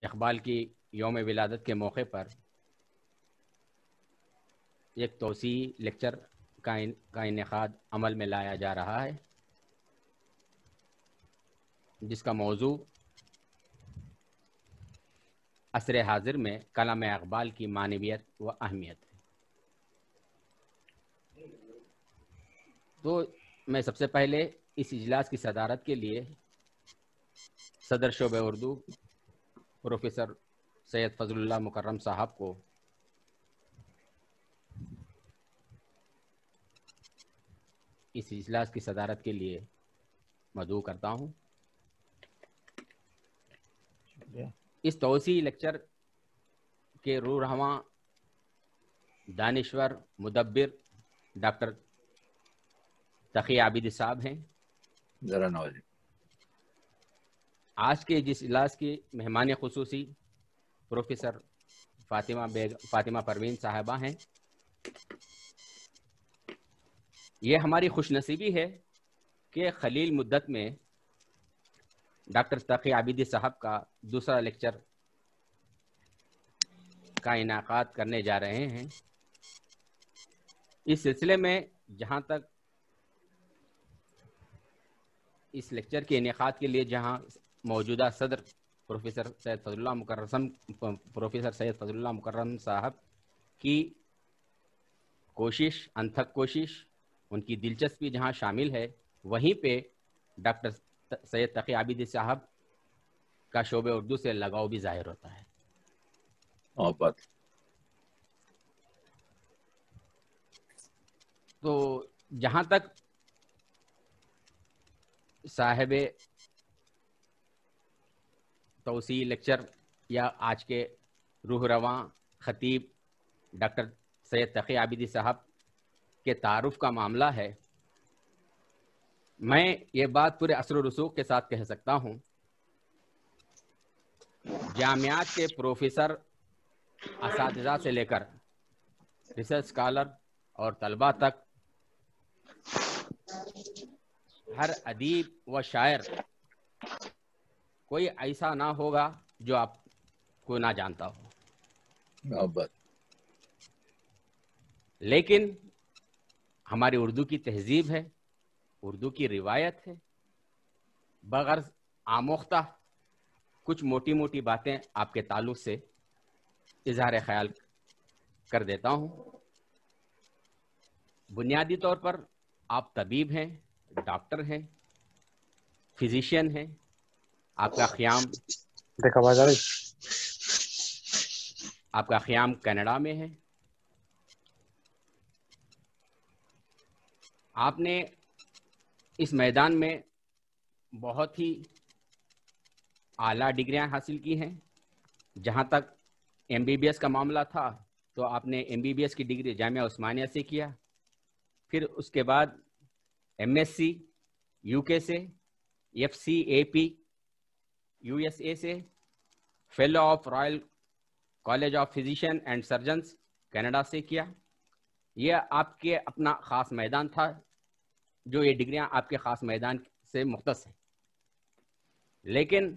اقبال کی یوم ولادت کے موقع پر ایک توسیعی لیکچر کا انعقاد عمل میں لایا جا رہا ہے، جس کا موضوع عصر حاضر میں کلام اقبال کی معنویت و اہمیت ہے۔ تو میں سب سے پہلے اس اجلاس کی صدارت کے لیے صدر شعبہ اردو پروفیسر سید فضل اللہ مکرم صاحب کو اس اجلاس کی صدارت کے لیے مدعو کرتا ہوں۔ اس توسیعی لیکچر کے روح رواں دانشور مدبر ڈاکٹر تقی عابدی صاحب ہیں۔ ذرا نوازی۔ آج کے جس اجلاس کی مہمان خصوصی پروفیسر فاطمہ پروین صاحبہ ہیں۔ یہ ہماری خوش نصیبی ہے کہ خلیل مدت میں ڈاکٹر تقی عابدی صاحب کا دوسرا لیکچر کا انعقاد کرنے جا رہے ہیں۔ اس سلسلے میں جہاں تک اس لیکچر کے انعقاد کے لیے جہاں موجودہ صدر پروفیسر سید فضل اللہ مکرم صاحب کی کوشش، انتھک کوشش، ان کی دلچسپی جہاں شامل ہے، وہیں پہ ڈاکٹر سید تقی عابدی صاحب کا شعبہ اردو سے لگاؤ بھی ظاہر ہوتا ہے۔ تو جہاں تک صاحب توسیعی لیکچر یا آج کے روح رواں خطیب ڈاکٹر سید تقی عابدی صاحب کے تعارف کا معاملہ ہے، میں یہ بات پورے اثر و رسوخ کے ساتھ کہہ سکتا ہوں، جامعات کے پروفیسر، اساتذہ سے لے کر ریسرچ اسکالر اور طلباء تک ہر ادیب و شاعر کوئی ایسا نہ ہوگا جو آپ کو نہ جانتا ہو۔ لیکن ہماری اردو کی تہذیب ہے، اردو کی روایت ہے، بغرض آموختہ کچھ موٹی موٹی باتیں آپ کے تعلق سے اظہار خیال کر دیتا ہوں۔ بنیادی طور پر آپ طبیب ہیں، ڈاکٹر ہیں، فزیشین ہیں، آپ کا قیام کینیڈا میں ہے۔ آپ نے اس میدان میں بہت ہی اعلیٰ ڈگریاں حاصل کی ہیں۔ جہاں تک MBBS کا معاملہ تھا تو آپ نے MBBS کی ڈگری جامعہ عثمانیہ سے کیا، پھر اس کے بعد MSc UK سے، FCAP USA سے، fellow of Royal college of physician and surgeons Canada سے کیا۔ یہ آپ کے اپنا خاص میدان تھا، جو یہ ڈگریاں آپ کے خاص میدان سے مختص ہیں۔ لیکن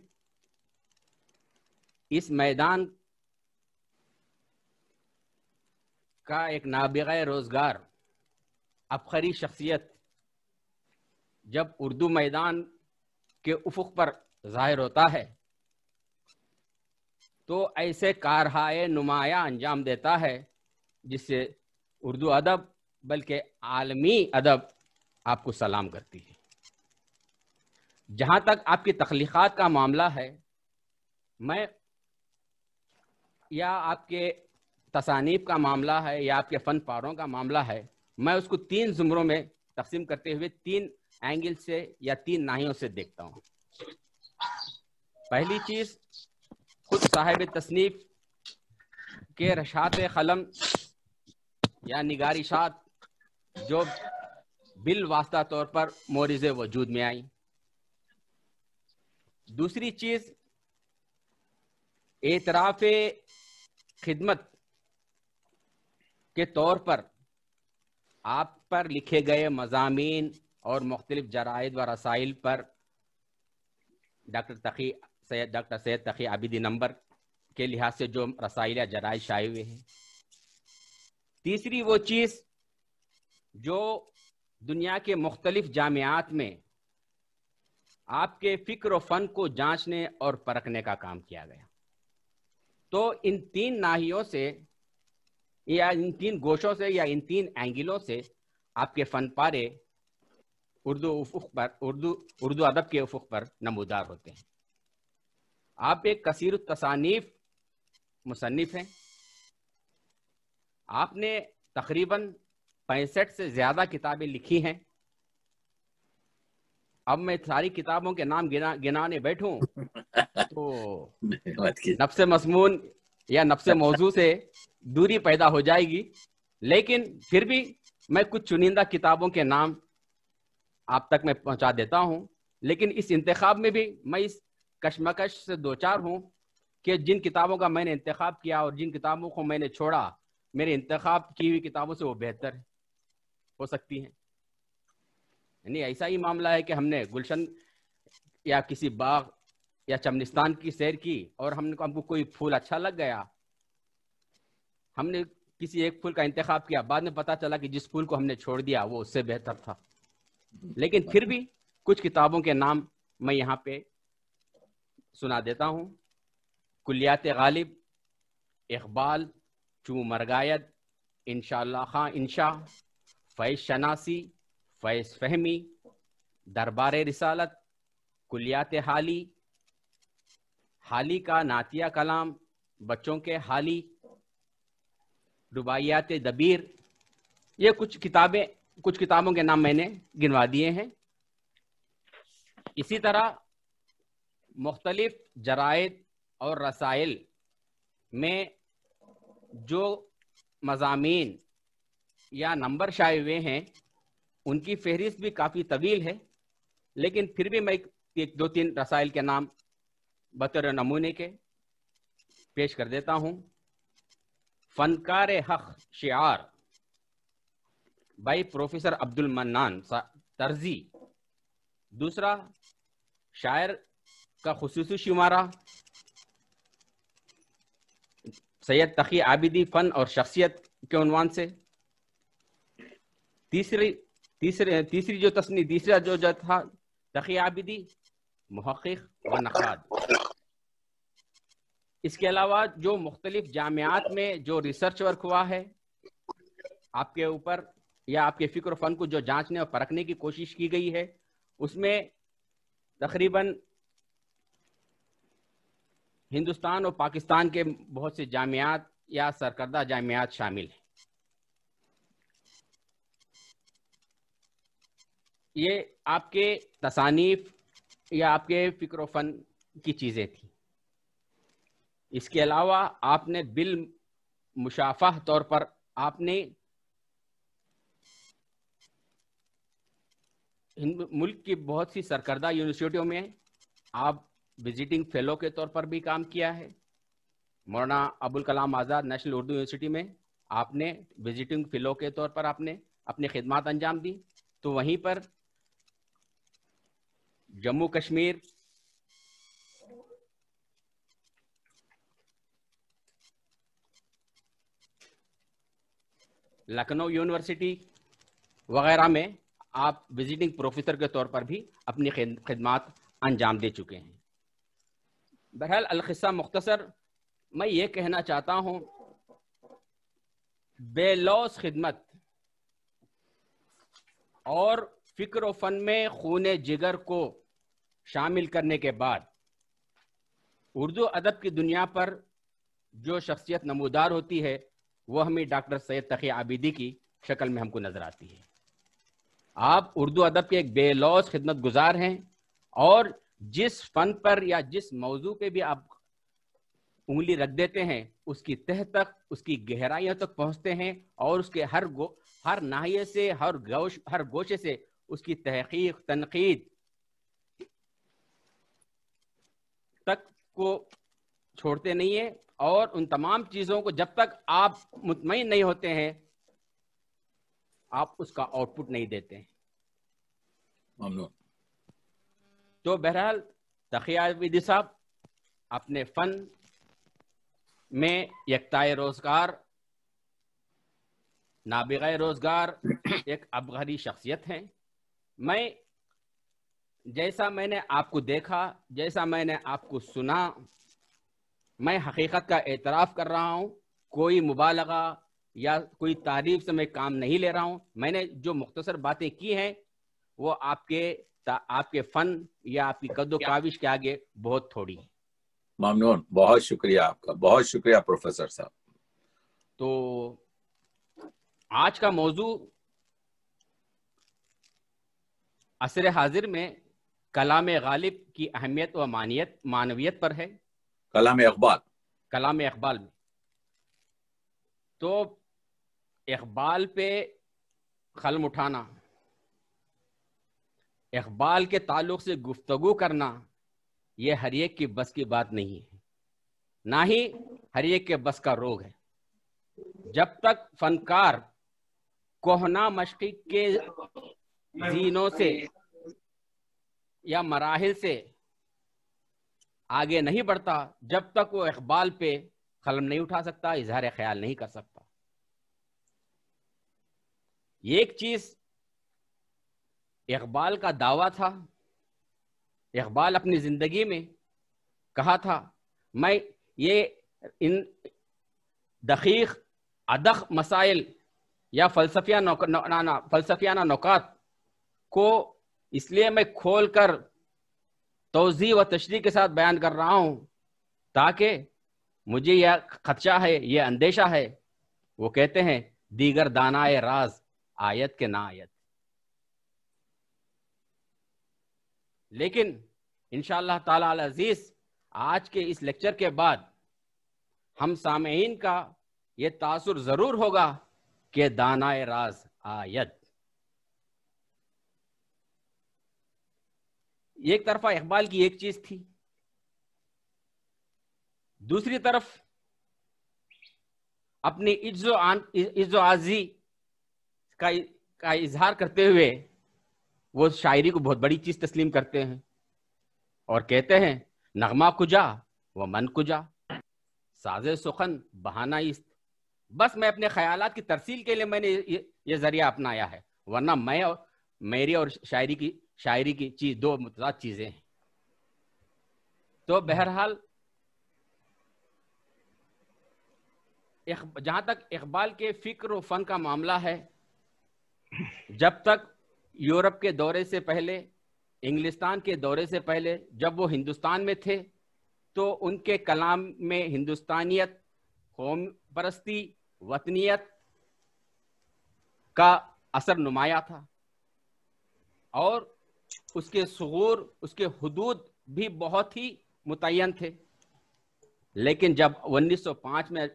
اس میدان کا ایک نابغہ روزگار عبقری شخصیت جب اردو میدان کے افق پر ظاہر ہوتا ہے تو ایسے کارہائے نمایاں انجام دیتا ہے جس سے اردو ادب بلکہ عالمی ادب آپ کو سلام کرتی ہے۔ جہاں تک آپ کی تخلیقات کا معاملہ ہے، میں یا آپ کے تصانیف کا معاملہ ہے یا آپ کے فن پاروں کا معاملہ ہے، میں اس کو 3 زمروں میں تقسیم کرتے ہوئے 3 اینگل سے یا 3 ناحیوں سے دیکھتا ہوں۔ پہلی چیز، خود صاحب تصنیف کے رشحات قلم یا نگارشات جو بالواسطہ طور پر مورد وجود میں آئیں۔ دوسری چیز، اعتراف خدمت کے طور پر آپ پر لکھے گئے مضامین اور مختلف جرائد و رسائل پر ڈاکٹر سید تقی عابدی نمبر کے لحاظ سے جو رسائل یا جرائد شائع ہوئے ہیں. تیسری وہ چیز جو دنیا کے مختلف جامعات میں آپ کے فکر و فن کو جانچنے اور پرکھنے کا کام کیا گیا. تو ان تین ناحیوں سے یا ان تین گوشوں سے یا ان تین اینگلوں سے آپ کے فن پارے اردو ادب کے افق پر نمودار ہوتے ہیں. آپ ایک کثیر التصانیف مصنف ہیں. آپ نے تقریباً 65 سے زیادہ کتابیں لکھی ہیں. اب میں ساری کتابوں کے نام گنانے بیٹھوں تو نفس مضمون یا نفس موضوع سے دوری پیدا ہو جائے گی، لیکن پھر بھی میں کچھ چنندہ کتابوں کے نام آپ تک میں پہنچا دیتا ہوں. لیکن اس انتخاب میں بھی میں اس کشمکش سے دوچار ہوں کہ جن کتابوں کا میں نے انتخاب کیا اور جن کتابوں کو میں نے چھوڑا، میرے انتخاب کی ہوئی کتابوں سے وہ بہتر ہو سکتی ہیں. یعنی ایسا ہی معاملہ ہے کہ ہم نے گلشن یا کسی باغ یا چمنستان کی سیر کی اور ہم کو کوئی پھول اچھا لگ گیا، ہم نے کسی ایک پھول کا انتخاب کیا، بعد میں پتا چلا کہ جس پھول کو ہم نے چھوڑ دیا وہ اس سے بہتر تھا. لیکن پھر بھی کچھ کتابوں کے نام میں یہاں پہ سنا دیتا ہوں. کلیات غالب، اقبال، چوں مرگایت، انشاءاللہ خان انشاء، فیض شناسی، فیض فہمی، دربار رسالت، کلیات حالی، حالی کا نعتیہ کلام، بچوں کے حالی، رباعیات دبیر. یہ کچھ کتابوں کے نام میں نے گنوا دیے ہیں. اسی طرح مختلف جرائد اور رسائل میں جو مضامین یا نمبر شائع ہوئے ہیں ان کی فہرست بھی کافی طویل ہے، لیکن پھر بھی میں ایک دو تین رسائل کے نام بطور نمونے کے پیش کر دیتا ہوں. فنکار حق شعار بائی پروفیسر عبد المنان طرزی. دوسرا، شاعر کا خصوصی شمارہ سید تقی عابدی، فن اور شخصیت کے عنوان سے. تیسرا جو تھا تقی عابدی، محقق و نقاد. اس کے علاوہ جو مختلف جامعات میں جو ریسرچ ورک ہوا ہے آپ کے اوپر یا آپ کے فکر و فن کو جو جانچنے اور پرکھنے کی کوشش کی گئی ہے، اس میں تقریباً ہندوستان اور پاکستان کے بہت سے جامعات یا سرکردہ جامعات شامل ہیں. یہ آپ کے تصانیف یا آپ کے فکر و فن کی چیزیں تھیں. اس کے علاوہ آپ نے بالمشافہ طور پر آپ نے ملک کی بہت سی سرکردہ یونیورسٹیوں میں آپ وزٹنگ فیلو کے طور پر بھی کام کیا ہے. مولانا ابوالکلام آزاد نیشنل اردو یونیورسٹی میں آپ نے وزٹنگ فیلو کے طور پر آپ نے اپنی خدمات انجام دی. تو وہیں پر جموں کشمیر، لکھنؤ یونیورسٹی وغیرہ میں آپ وزٹنگ پروفیسر کے طور پر بھی اپنی خدمات انجام دے چکے ہیں. بہرحال القصہ مختصر، میں یہ کہنا چاہتا ہوں بے لوث خدمت اور فکر و فن میں خون جگر کو شامل کرنے کے بعد اردو ادب کی دنیا پر جو شخصیت نمودار ہوتی ہے وہ ہمیں ڈاکٹر سید تقی عابدی کی شکل میں ہم کو نظر آتی ہے. آپ اردو ادب کے ایک بے لوث خدمت گزار ہیں اور جس فن پر یا جس موضوع پہ بھی آپ انگلی رکھ دیتے ہیں اس کی تہ تک، اس کی گہرائیوں تک پہنچتے ہیں اور اس کے ہر ناحیے سے، ہر گوشے سے اس کی تحقیق، تنقید تک کو چھوڑتے نہیں ہیں. اور ان تمام چیزوں کو جب تک آپ مطمئن نہیں ہوتے ہیں آپ اس کا آؤٹ پٹ نہیں دیتے ہیں. تو بہرحال تقی عابدی صاحب اپنے فن میں یکتائے روزگار، نابغہ روزگار ایک ابغری شخصیت ہیں. میں جیسا میں نے آپ کو دیکھا، جیسا میں نے آپ کو سنا، میں حقیقت کا اعتراف کر رہا ہوں. کوئی مبالغہ یا کوئی تعریف سے میں کام نہیں لے رہا ہوں. میں نے جو مختصر باتیں کی ہیں وہ آپ کے فن یا آپ کی قد و کاوش کے آگے بہت تھوڑی ہے. ممنون، بہت شکریہ آپ کا، بہت شکریہ پروفیسر صاحب. تو آج کا موضوع عصر حاضر میں کلام غالب کی اہمیت و معنویت پر ہے. کلام اقبال. کلام اقبال میں تو اقبال پہ قلم اٹھانا، اقبال کے تعلق سے گفتگو کرنا، یہ ہر ایک کی بس کی بات نہیں ہے، نہ ہی ہر ایک کے بس کا روگ ہے. جب تک فنکار کوہنا مشقی کے زینوں سے یا مراحل سے آگے نہیں بڑھتا، جب تک وہ اقبال پہ قلم نہیں اٹھا سکتا، اظہار خیال نہیں کر سکتا. ایک چیز اقبال کا دعویٰ تھا. اقبال اپنی زندگی میں کہا تھا، میں یہ ان دقیق ادق مسائل یا فلسفیانہ نکات کو اس لیے میں کھول کر توضیح و تشریح کے ساتھ بیان کر رہا ہوں تاکہ مجھے یہ خدشہ ہے، یہ اندیشہ ہے. وہ کہتے ہیں دیگر دانائے راز آیت کے نہ آیت. لیکن انشاءاللہ تعالی العزیز آج کے اس لیکچر کے بعد ہم سامعین کا یہ تاثر ضرور ہوگا کہ دانائے راز آیت. ایک طرفہ اقبال کی ایک چیز تھی، دوسری طرف اپنی عجز و عاجزی کا اظہار کرتے ہوئے وہ شاعری کو بہت بڑی چیز تسلیم کرتے ہیں اور کہتے ہیں نغمہ کجا و من کجا، ساز سخن بہانہ است. بس میں اپنے خیالات کی ترسیل کے لیے میں نے یہ ذریعہ اپنایا ہے، ورنہ میری اور شاعری کی چیز دو متضاد چیزیں ہیں. تو بہرحال جہاں تک اقبال کے فکر و فن کا معاملہ ہے، جب تک یورپ کے دورے سے پہلے، انگلستان کے دورے سے پہلے جب وہ ہندوستان میں تھے تو ان کے کلام میں ہندوستانیت، قوم پرستی، وطنیت کا اثر نمایاں تھا اور اس کے ثغور، اس کے حدود بھی بہت ہی متعین تھے. لیکن جب 1905 میں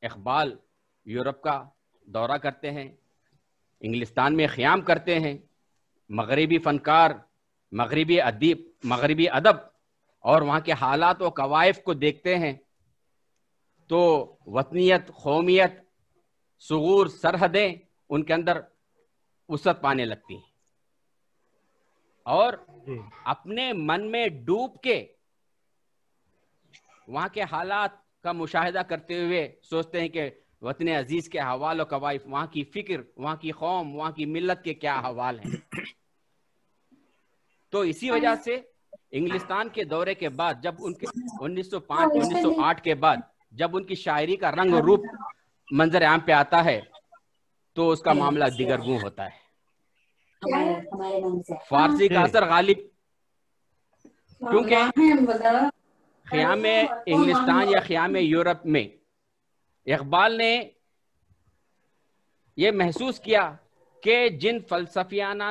اقبال یورپ کا دورہ کرتے ہیں، انگلستان میں قیام کرتے ہیں، مغربی فنکار، مغربی ادیب، مغربی ادب اور وہاں کے حالات و کوائف کو دیکھتے ہیں تو وطنیت، قومیت، ثغور، سرحدیں ان کے اندر وسعت پانے لگتی ہیں اور اپنے من میں ڈوب کے وہاں کے حالات کا مشاہدہ کرتے ہوئے سوچتے ہیں کہ وطن عزیز کے احوال و کوائف، وہاں کی فکر، وہاں کی قوم، وہاں کی ملت کے کیا احوال ہیں. تو اسی وجہ سے انگلستان کے دورے کے بعد جب ان کے 1905-1908 کے بعد جب ان کی شاعری کا رنگ و روپ منظر عام پہ آتا ہے تو اس کا معاملہ دیگر گوں ہوتا ہے. فارسی کا اثر غالب، کیونکہ خیام انگلستان یا خیام یورپ میں اقبال نے یہ محسوس کیا کہ جن فلسفیانہ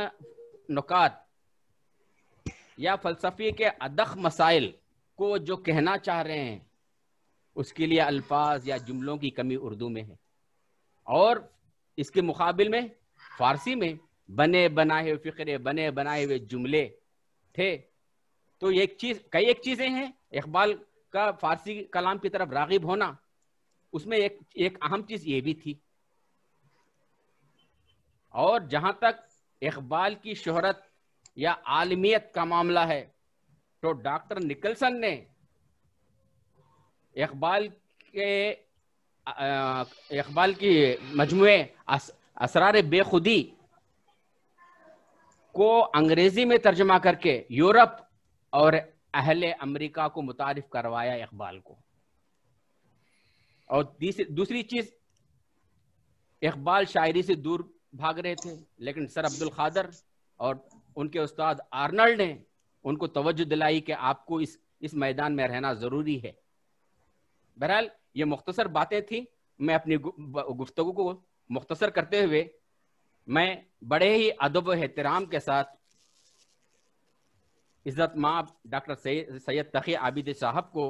نکات یا فلسفی کے ادق مسائل کو جو کہنا چاہ رہے ہیں اس کے لیے الفاظ یا جملوں کی کمی اردو میں ہے اور اس کے مقابل میں فارسی میں بنے بنائے ہوئے فقرے، بنے بنائے ہوئے جملے تھے. تو کئی ایک چیزیں ہیں. اقبال کا فارسی کلام کی طرف راغب ہونا، اس میں ایک اہم چیز یہ بھی تھی. اور جہاں تک اقبال کی شہرت یا عالمیت کا معاملہ ہے تو ڈاکٹر نکلسن نے اقبال اقبال کی مجموعے اسرار بے خودی کو انگریزی میں ترجمہ کر کے یورپ اور اہل امریکہ کو متعارف کروایا اقبال کو. اور دوسری چیز، اقبال شاعری سے دور بھاگ رہے تھے، لیکن سر عبد القادر اور ان کے استاد آرنلڈ نے ان کو توجہ دلائی کہ آپ کو اس میدان میں رہنا ضروری ہے. بہرحال یہ مختصر باتیں تھیں. میں اپنی گفتگو کو مختصر کرتے ہوئے میں بڑے ہی ادب و احترام کے ساتھ عزت مآب ڈاکٹر سید تقی عابد صاحب کو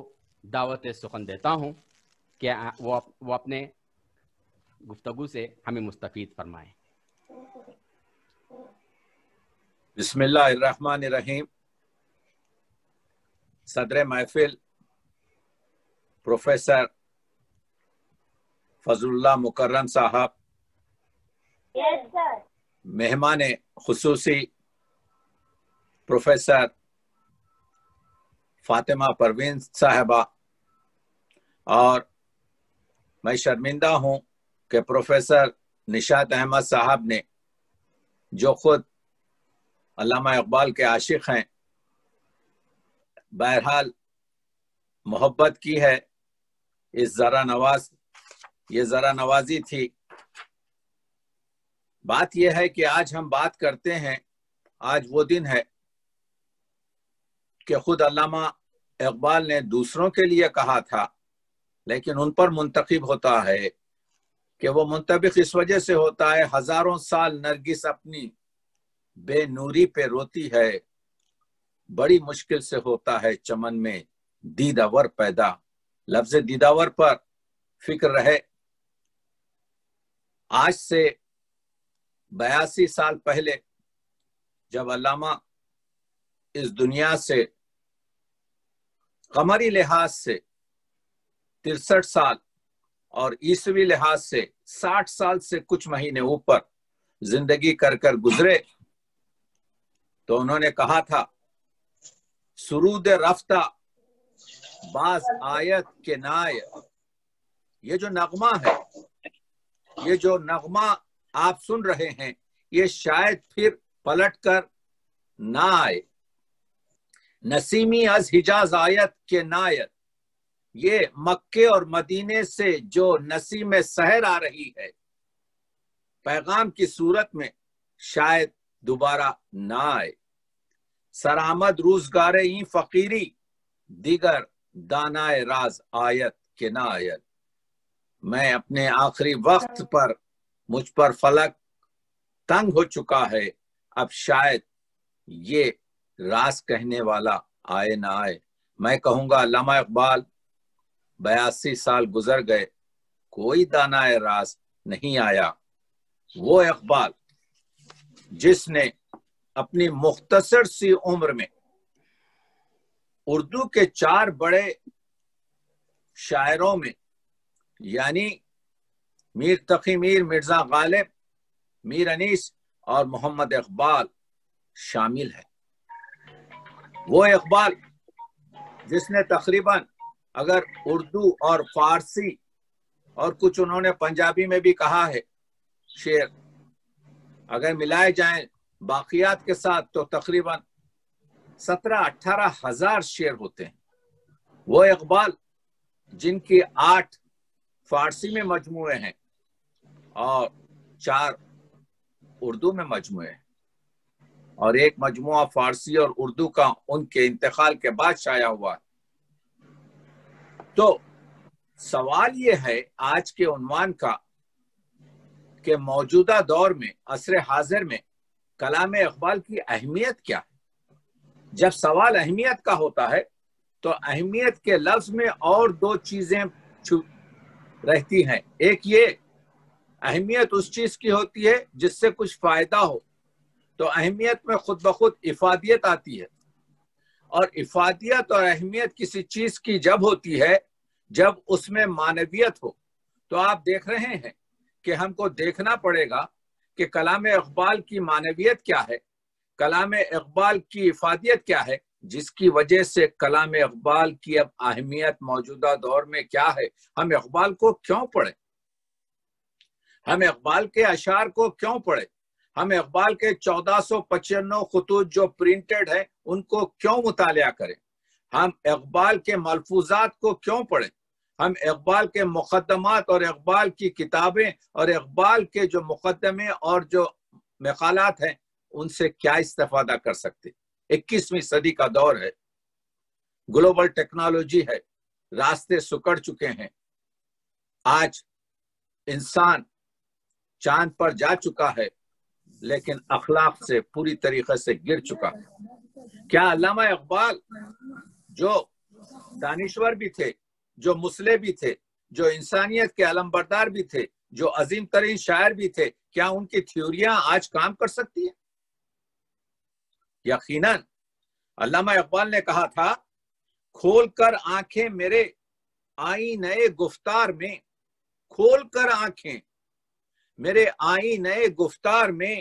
دعوت سخن دیتا ہوں کہ وہ اپنے گفتگو سے ہمیں مستفید فرمائیں. بسم اللہ الرحمن الرحیم. صدر محفل پروفیسر فضل اللہ مکرم صاحب، مہمان خصوصی پروفیسر فاطمہ پروین صاحبہ، اور میں شرمندہ ہوں کہ پروفیسر نشاط احمد صاحب نے، جو خود علامہ اقبال کے عاشق ہیں، بہرحال محبت کی ہے. یہ ذرا نوازی تھی. بات یہ ہے کہ آج ہم بات کرتے ہیں، آج وہ دن ہے کہ خود علامہ اقبال نے دوسروں کے لیے کہا تھا، لیکن ان پر منتخب ہوتا ہے کہ وہ منطبق اس وجہ سے ہوتا ہے، ہزاروں سال نرگس اپنی بے نوری پہ روتی ہے، بڑی مشکل سے ہوتا ہے چمن میں دیداور پیدا. لفظ دیداور پر فکر رہے. آج سے 82 سال پہلے جب علامہ اس دنیا سے قمری لحاظ سے 63 سال اور عیسوی لحاظ سے 60 سال سے کچھ مہینے اوپر زندگی کر گزرے، تو انہوں نے کہا تھا، سرود رفتہ باز آیت کے نائے. یہ جو نغمہ ہے، یہ جو نغمہ آپ سن رہے ہیں، یہ شاید پھر پلٹ کر نہ آئے. نسیمی از حجاز آیت کے نائت. یہ مکے اور مدینے سے جو نسیم سحر آ رہی ہے، پیغام کی صورت میں شاید دوبارہ نہ آئے. سرآمد روزگار این فقیری، دیگر دانائے راز آیت کے نہ آیت. میں اپنے آخری وقت پر، مجھ پر فلک تنگ ہو چکا ہے، اب شاید یہ راز کہنے والا آئے نہ آئے. میں کہوں گا علامہ اقبال 82 سال گزر گئے، کوئی دانائے راز نہیں آیا. وہ اقبال جس نے اپنی مختصر سی عمر میں اردو کے 4 بڑے شاعروں میں، یعنی میر تقی میر، مرزا غالب، میر انیس اور محمد اقبال شامل ہے. وہ اقبال جس نے تقریباً، اگر اردو اور فارسی اور کچھ انہوں نے پنجابی میں بھی کہا ہے شعر، اگر ملائے جائیں باقیات کے ساتھ تو تقریباً 17-18 ہزار شعر ہوتے ہیں. وہ اقبال جن کی 8 فارسی میں مجموعے ہیں اور 4 اردو میں مجموعے ہیں، اور ایک مجموعہ فارسی اور اردو کا ان کے انتقال کے بعد شائع ہوا. تو سوال یہ ہے آج کے عنوان کا کہ موجودہ دور میں، عصر حاضر میں، کلام اقبال کی اہمیت کیا ہے؟ جب سوال اہمیت کا ہوتا ہے تو اہمیت کے لفظ میں اور 2 چیزیں رہتی ہیں. ایک یہ، اہمیت اس چیز کی ہوتی ہے جس سے کچھ فائدہ ہو، تو اہمیت میں خود بخود افادیت آتی ہے. اور افادیت اور اہمیت کسی چیز کی جب ہوتی ہے جب اس میں معنویت ہو. تو آپ دیکھ رہے ہیں کہ ہم کو دیکھنا پڑے گا کہ کلام اقبال کی معنویت کیا ہے، کلام اقبال کی افادیت کیا ہے. جس کی وجہ سے کلام اقبال کی اب اہمیت موجودہ دور میں کیا ہے. ہم اقبال کو کیوں پڑھیں؟ ہم اقبال کے اشعار کو کیوں پڑھیں؟ ہم اقبال کے 1495 خطوط جو پرنٹڈ ہیں ان کو کیوں مطالعہ کریں؟ ہم اقبال کے ملفوظات کو کیوں پڑھیں؟ ہم اقبال کے مقدمات اور اقبال کی کتابیں اور اقبال کے جو مقدمے اور جو مقالات ہیں ان سے کیا استفادہ کر سکتے؟ 21ویں صدی کا دور ہے، گلوبل ٹیکنالوجی ہے، راستے سکڑ چکے ہیں. آج انسان چاند پر جا چکا ہے لیکن اخلاق سے پوری طریقے سے گر چکا ہے. کیا علامہ اقبال جو دانشور بھی تھے، جو مصلح بھی تھے، جو انسانیت کے علمبردار بھی تھے، جو عظیم ترین شاعر بھی تھے، کیا ان کی تھیوریاں آج کام کر سکتی ہیں؟ یقیناً. علامہ اقبال نے کہا تھا، کھول کر آنکھیں میرے آئینے گفتار میں، کھول کر آنکھیں میرے آئینے گفتار میں،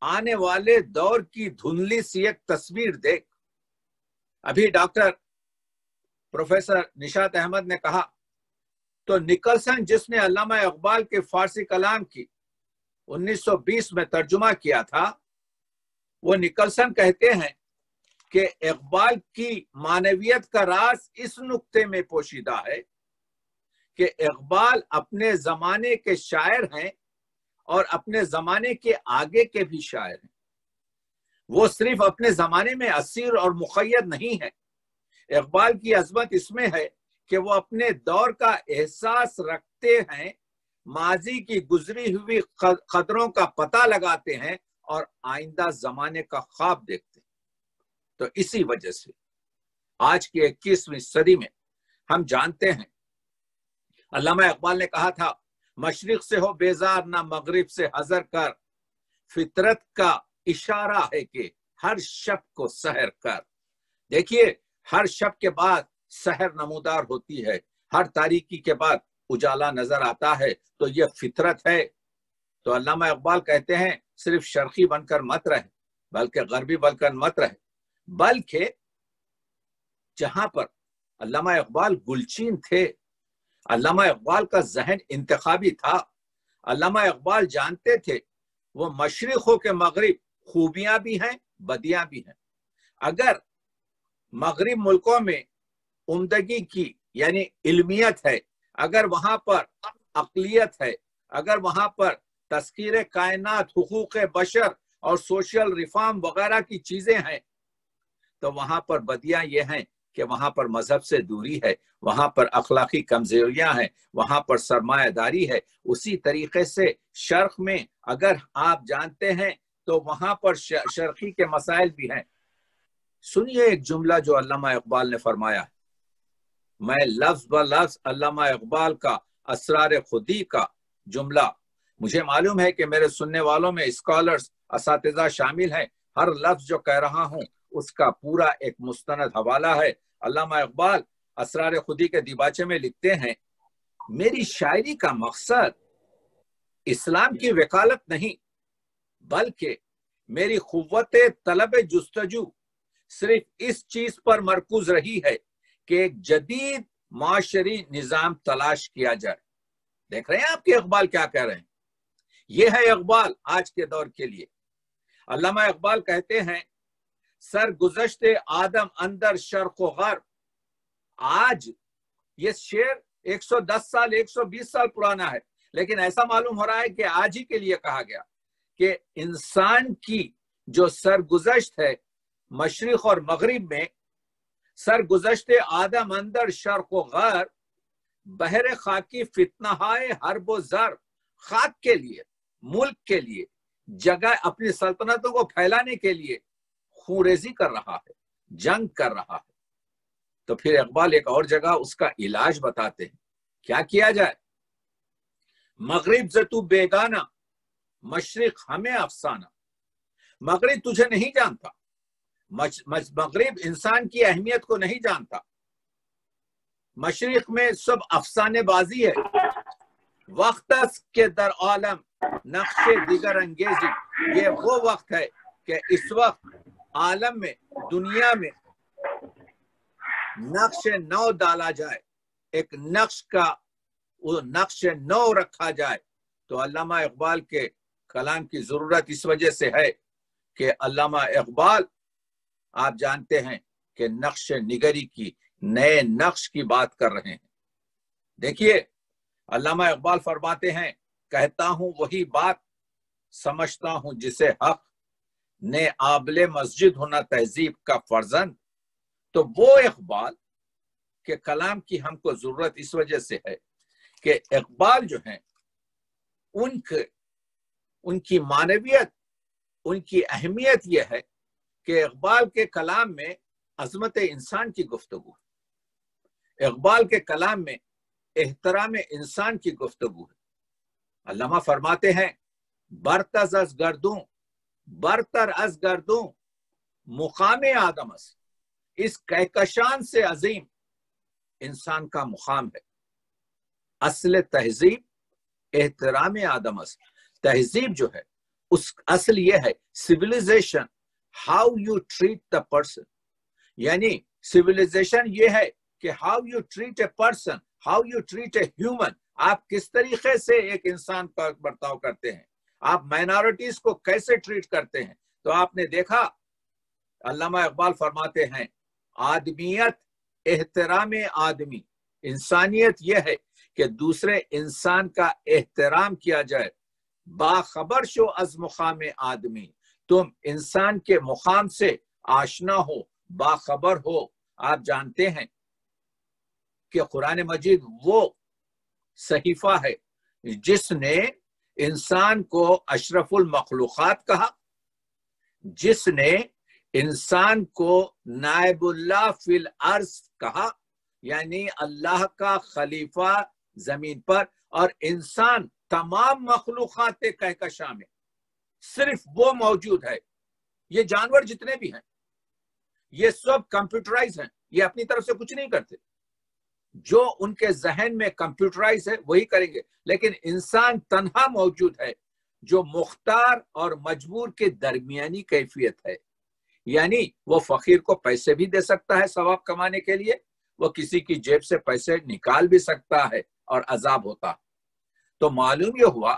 آنے والے دور کی دھندلی سی ایک تصویر دیکھ. ابھی ڈاکٹر پروفیسر نشاط احمد نے کہا تو نکلسن جس نے علامہ اقبال کے فارسی کلام کی 1920 میں ترجمہ کیا تھا، وہ نکلسن کہتے ہیں کہ اقبال کی معنویت کا راز اس نقطے میں پوشیدہ ہے کہ اقبال اپنے زمانے کے شاعر ہیں اور اپنے زمانے کے آگے کے بھی شاعر ہیں. وہ صرف اپنے زمانے میں اسیر اور مقید نہیں ہے. اقبال کی عظمت اس میں ہے کہ وہ اپنے دور کا احساس رکھتے ہیں، ماضی کی گزری ہوئی قدروں کا پتہ لگاتے ہیں اور آئندہ زمانے کا خواب دیکھتے ہیں. تو اسی وجہ سے آج کی 21ویں صدی میں ہم جانتے ہیں، علامہ اقبال نے کہا تھا، مشرق سے ہو بیزار نہ مغرب سے حذر کر، فطرت کا اشارہ ہے کہ ہر شب کو سحر کر. دیکھیے، ہر شب کے بعد سحر نمودار ہوتی ہے، ہر تاریکی کے بعد اجالا نظر آتا ہے، تو یہ فطرت ہے. تو علامہ اقبال کہتے ہیں صرف شرقی بن کر مت رہے، بلکہ غربی بن کر مت رہے، بلکہ جہاں پر علامہ اقبال گلچین تھے، علامہ اقبال کا ذہن انتخابی تھا، علامہ اقبال جانتے تھے وہ مشرق ہو کے مغرب خوبیاں بھی ہیں، بدیاں بھی ہیں. اگر مغرب ملکوں میں عمدگی کی یعنی علمیت ہے، اگر وہاں پر عقلیت ہے، اگر وہاں پر تذکیر کائنات، حقوق بشر اور سوشل ریفارم وغیرہ کی چیزیں ہیں، تو وہاں پر بدیاں یہ ہیں کہ وہاں پر مذہب سے دوری ہے، وہاں پر اخلاقی کمزوریاں ہیں، وہاں پر سرمایہ داری ہے. اسی طریقے سے شرق میں اگر آپ جانتے ہیں تو وہاں پر شرقی کے مسائل بھی ہیں. سنیے ایک جملہ جو علامہ اقبال نے فرمایا ہے. میں لفظ ب لفظ علامہ اقبال کا اسرار خودی کا جملہ، مجھے معلوم ہے کہ میرے سننے والوں میں اسکالرز، اساتذہ شامل ہیں، ہر لفظ جو کہہ رہا ہوں اس کا پورا ایک مستند حوالہ ہے. علامہ اقبال اسرار خودی کے دیباچے میں لکھتے ہیں، میری شاعری کا مقصد اسلام کی وکالت نہیں، بلکہ میری قوت طلب جستجو صرف اس چیز پر مرکوز رہی ہے کہ ایک جدید معاشری نظام تلاش کیا جائے. دیکھ رہے ہیں آپ کے اقبال کیا کہہ رہے ہیں؟ یہ ہے اقبال آج کے دور کے لیے. علامہ اقبال کہتے ہیں، سرگزشت آدم اندر شرق و غرب. آج یہ شعر 110 سال 120 سال پرانا ہے، لیکن ایسا معلوم ہو رہا ہے کہ آج ہی کے لیے کہا گیا کہ انسان کی جو سرگزشت ہے مشرق اور مغرب میں، سرگزشت آدم اندر شرق و غرب، بحر خاکی فتنہائے حرب و زر. خاک کے لیے، ملک کے لیے، جگہ اپنی سلطنتوں کو پھیلانے کے لیے خونریزی کر رہا ہے، جنگ کر رہا ہے. تو پھر اقبال ایک اور جگہ اس کا علاج بتاتے ہیں. کیا کیا جائے؟ مغرب ز تو بیگانہ، مشرق ہمیں افسانہ. مغرب تجھے نہیں جانتا، مغرب انسان کی اہمیت کو نہیں جانتا. مشرق میں سب افسانے بازی ہے. وقت کے در عالم نقش دیگر انگیزی. یہ وہ وقت ہے کہ اس وقت عالم میں، دنیا میں نقش نو ڈالا جائے، ایک نقش کا وہ نقش نو رکھا جائے، تو علامہ اقبال کے کلام کی ضرورت اس وجہ سے ہے کہ علامہ اقبال آپ جانتے ہیں کہ نقش نگری کی، نئے نقش کی بات کر رہے ہیں۔ دیکھیے علامہ اقبال فرماتے ہیں، کہتا ہوں وہی بات سمجھتا ہوں جسے حق نے آبل مسجد ہونا تہذیب کا فرزند۔ تو وہ اقبال کے کلام کی ہم کو ضرورت اس وجہ سے ہے کہ اقبال جو ہیں ان کی معنویت، ان کی اہمیت یہ ہے کہ اقبال کے کلام میں عظمت انسان کی گفتگو ہے، اقبال کے کلام میں احترام انسان کی گفتگو ہے۔ علامہ فرماتے ہیں، برتر از گردوں مقام آدم است، اس کہکشان سے عظیم انسان کا مقام ہے۔ اصل تہذیب احترام آدم است، تہذیب جو ہے اس اصل یہ ہے civilization, how you treat the person, یعنی سویلائزیشن یہ ہے کہ how you treat a person, how you treat a human, آپ کس طریقے سے ایک انسان کا برتاؤ کرتے ہیں، آپ مائنورٹیز کو کیسے ٹریٹ کرتے ہیں۔ تو آپ نے دیکھا علامہ اقبال فرماتے ہیں، آدمیت احترام آدمی، انسانیت یہ ہے کہ دوسرے انسان کا احترام کیا جائے۔ باخبر شو از مقام آدمی، تم انسان کے مقام سے آشنا ہو، باخبر ہو۔ آپ جانتے ہیں کہ قرآن مجید وہ صحیفہ ہے جس نے انسان کو اشرف المخلوقات کہا، جس نے انسان کو نائب اللہ فی الارض کہا، یعنی اللہ کا خلیفہ زمین پر، اور انسان تمام مخلوقات کہکشاں میں صرف وہ موجود ہے۔ یہ جانور جتنے بھی ہیں یہ سب کمپیوٹرائز ہیں، یہ اپنی طرف سے کچھ نہیں کرتے، جو ان کے ذہن میں کمپیوٹرائز ہے وہی کریں گے، لیکن انسان تنہا موجود ہے جو مختار اور مجبور کے درمیانی کیفیت ہے، یعنی وہ فقیر کو پیسے بھی دے سکتا ہے ثواب کمانے کے لیے، وہ کسی کی جیب سے پیسے نکال بھی سکتا ہے اور عذاب ہوتا ہے۔ تو معلوم یہ ہوا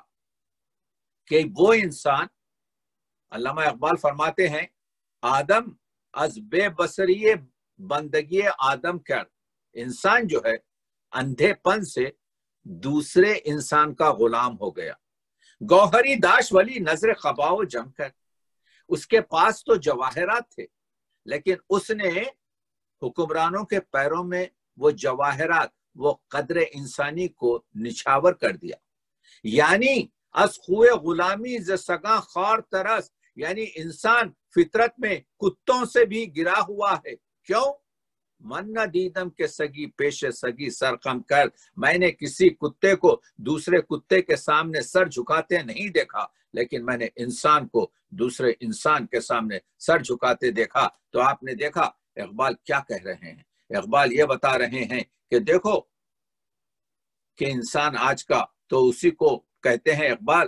کہ وہ انسان، علامہ اقبال فرماتے ہیں، آدم از بے بصری بندگی آدم کر، انسان جو ہے اندھے پن سے دوسرے انسان کا غلام ہو گیا۔ گوہری داش ولی نظر خباؤ جم کر، اس کے پاس تو جواہرات تھے لیکن اس نے حکمرانوں کے پیروں میں وہ جواہرات، وہ قدر انسانی کو نچھاور کر دیا۔ یعنی از خوئے غلامی ز سگاں خار ترس، یعنی انسان فطرت میں کتوں سے بھی گرا ہوا ہے۔ کیوں؟ من نہ دیدم کے سگی پیش سگی سر خم کر، میں نے کسی کتے کو دوسرے کتے کے سامنے سر جھکاتے نہیں دیکھا، لیکن میں نے انسان کو دوسرے انسان کے سامنے سر جھکاتے دیکھا۔ تو آپ نے دیکھا اقبال کیا کہہ رہے ہیں، اقبال یہ بتا رہے ہیں کہ دیکھو کہ انسان آج کا، تو اسی کو کہتے ہیں اقبال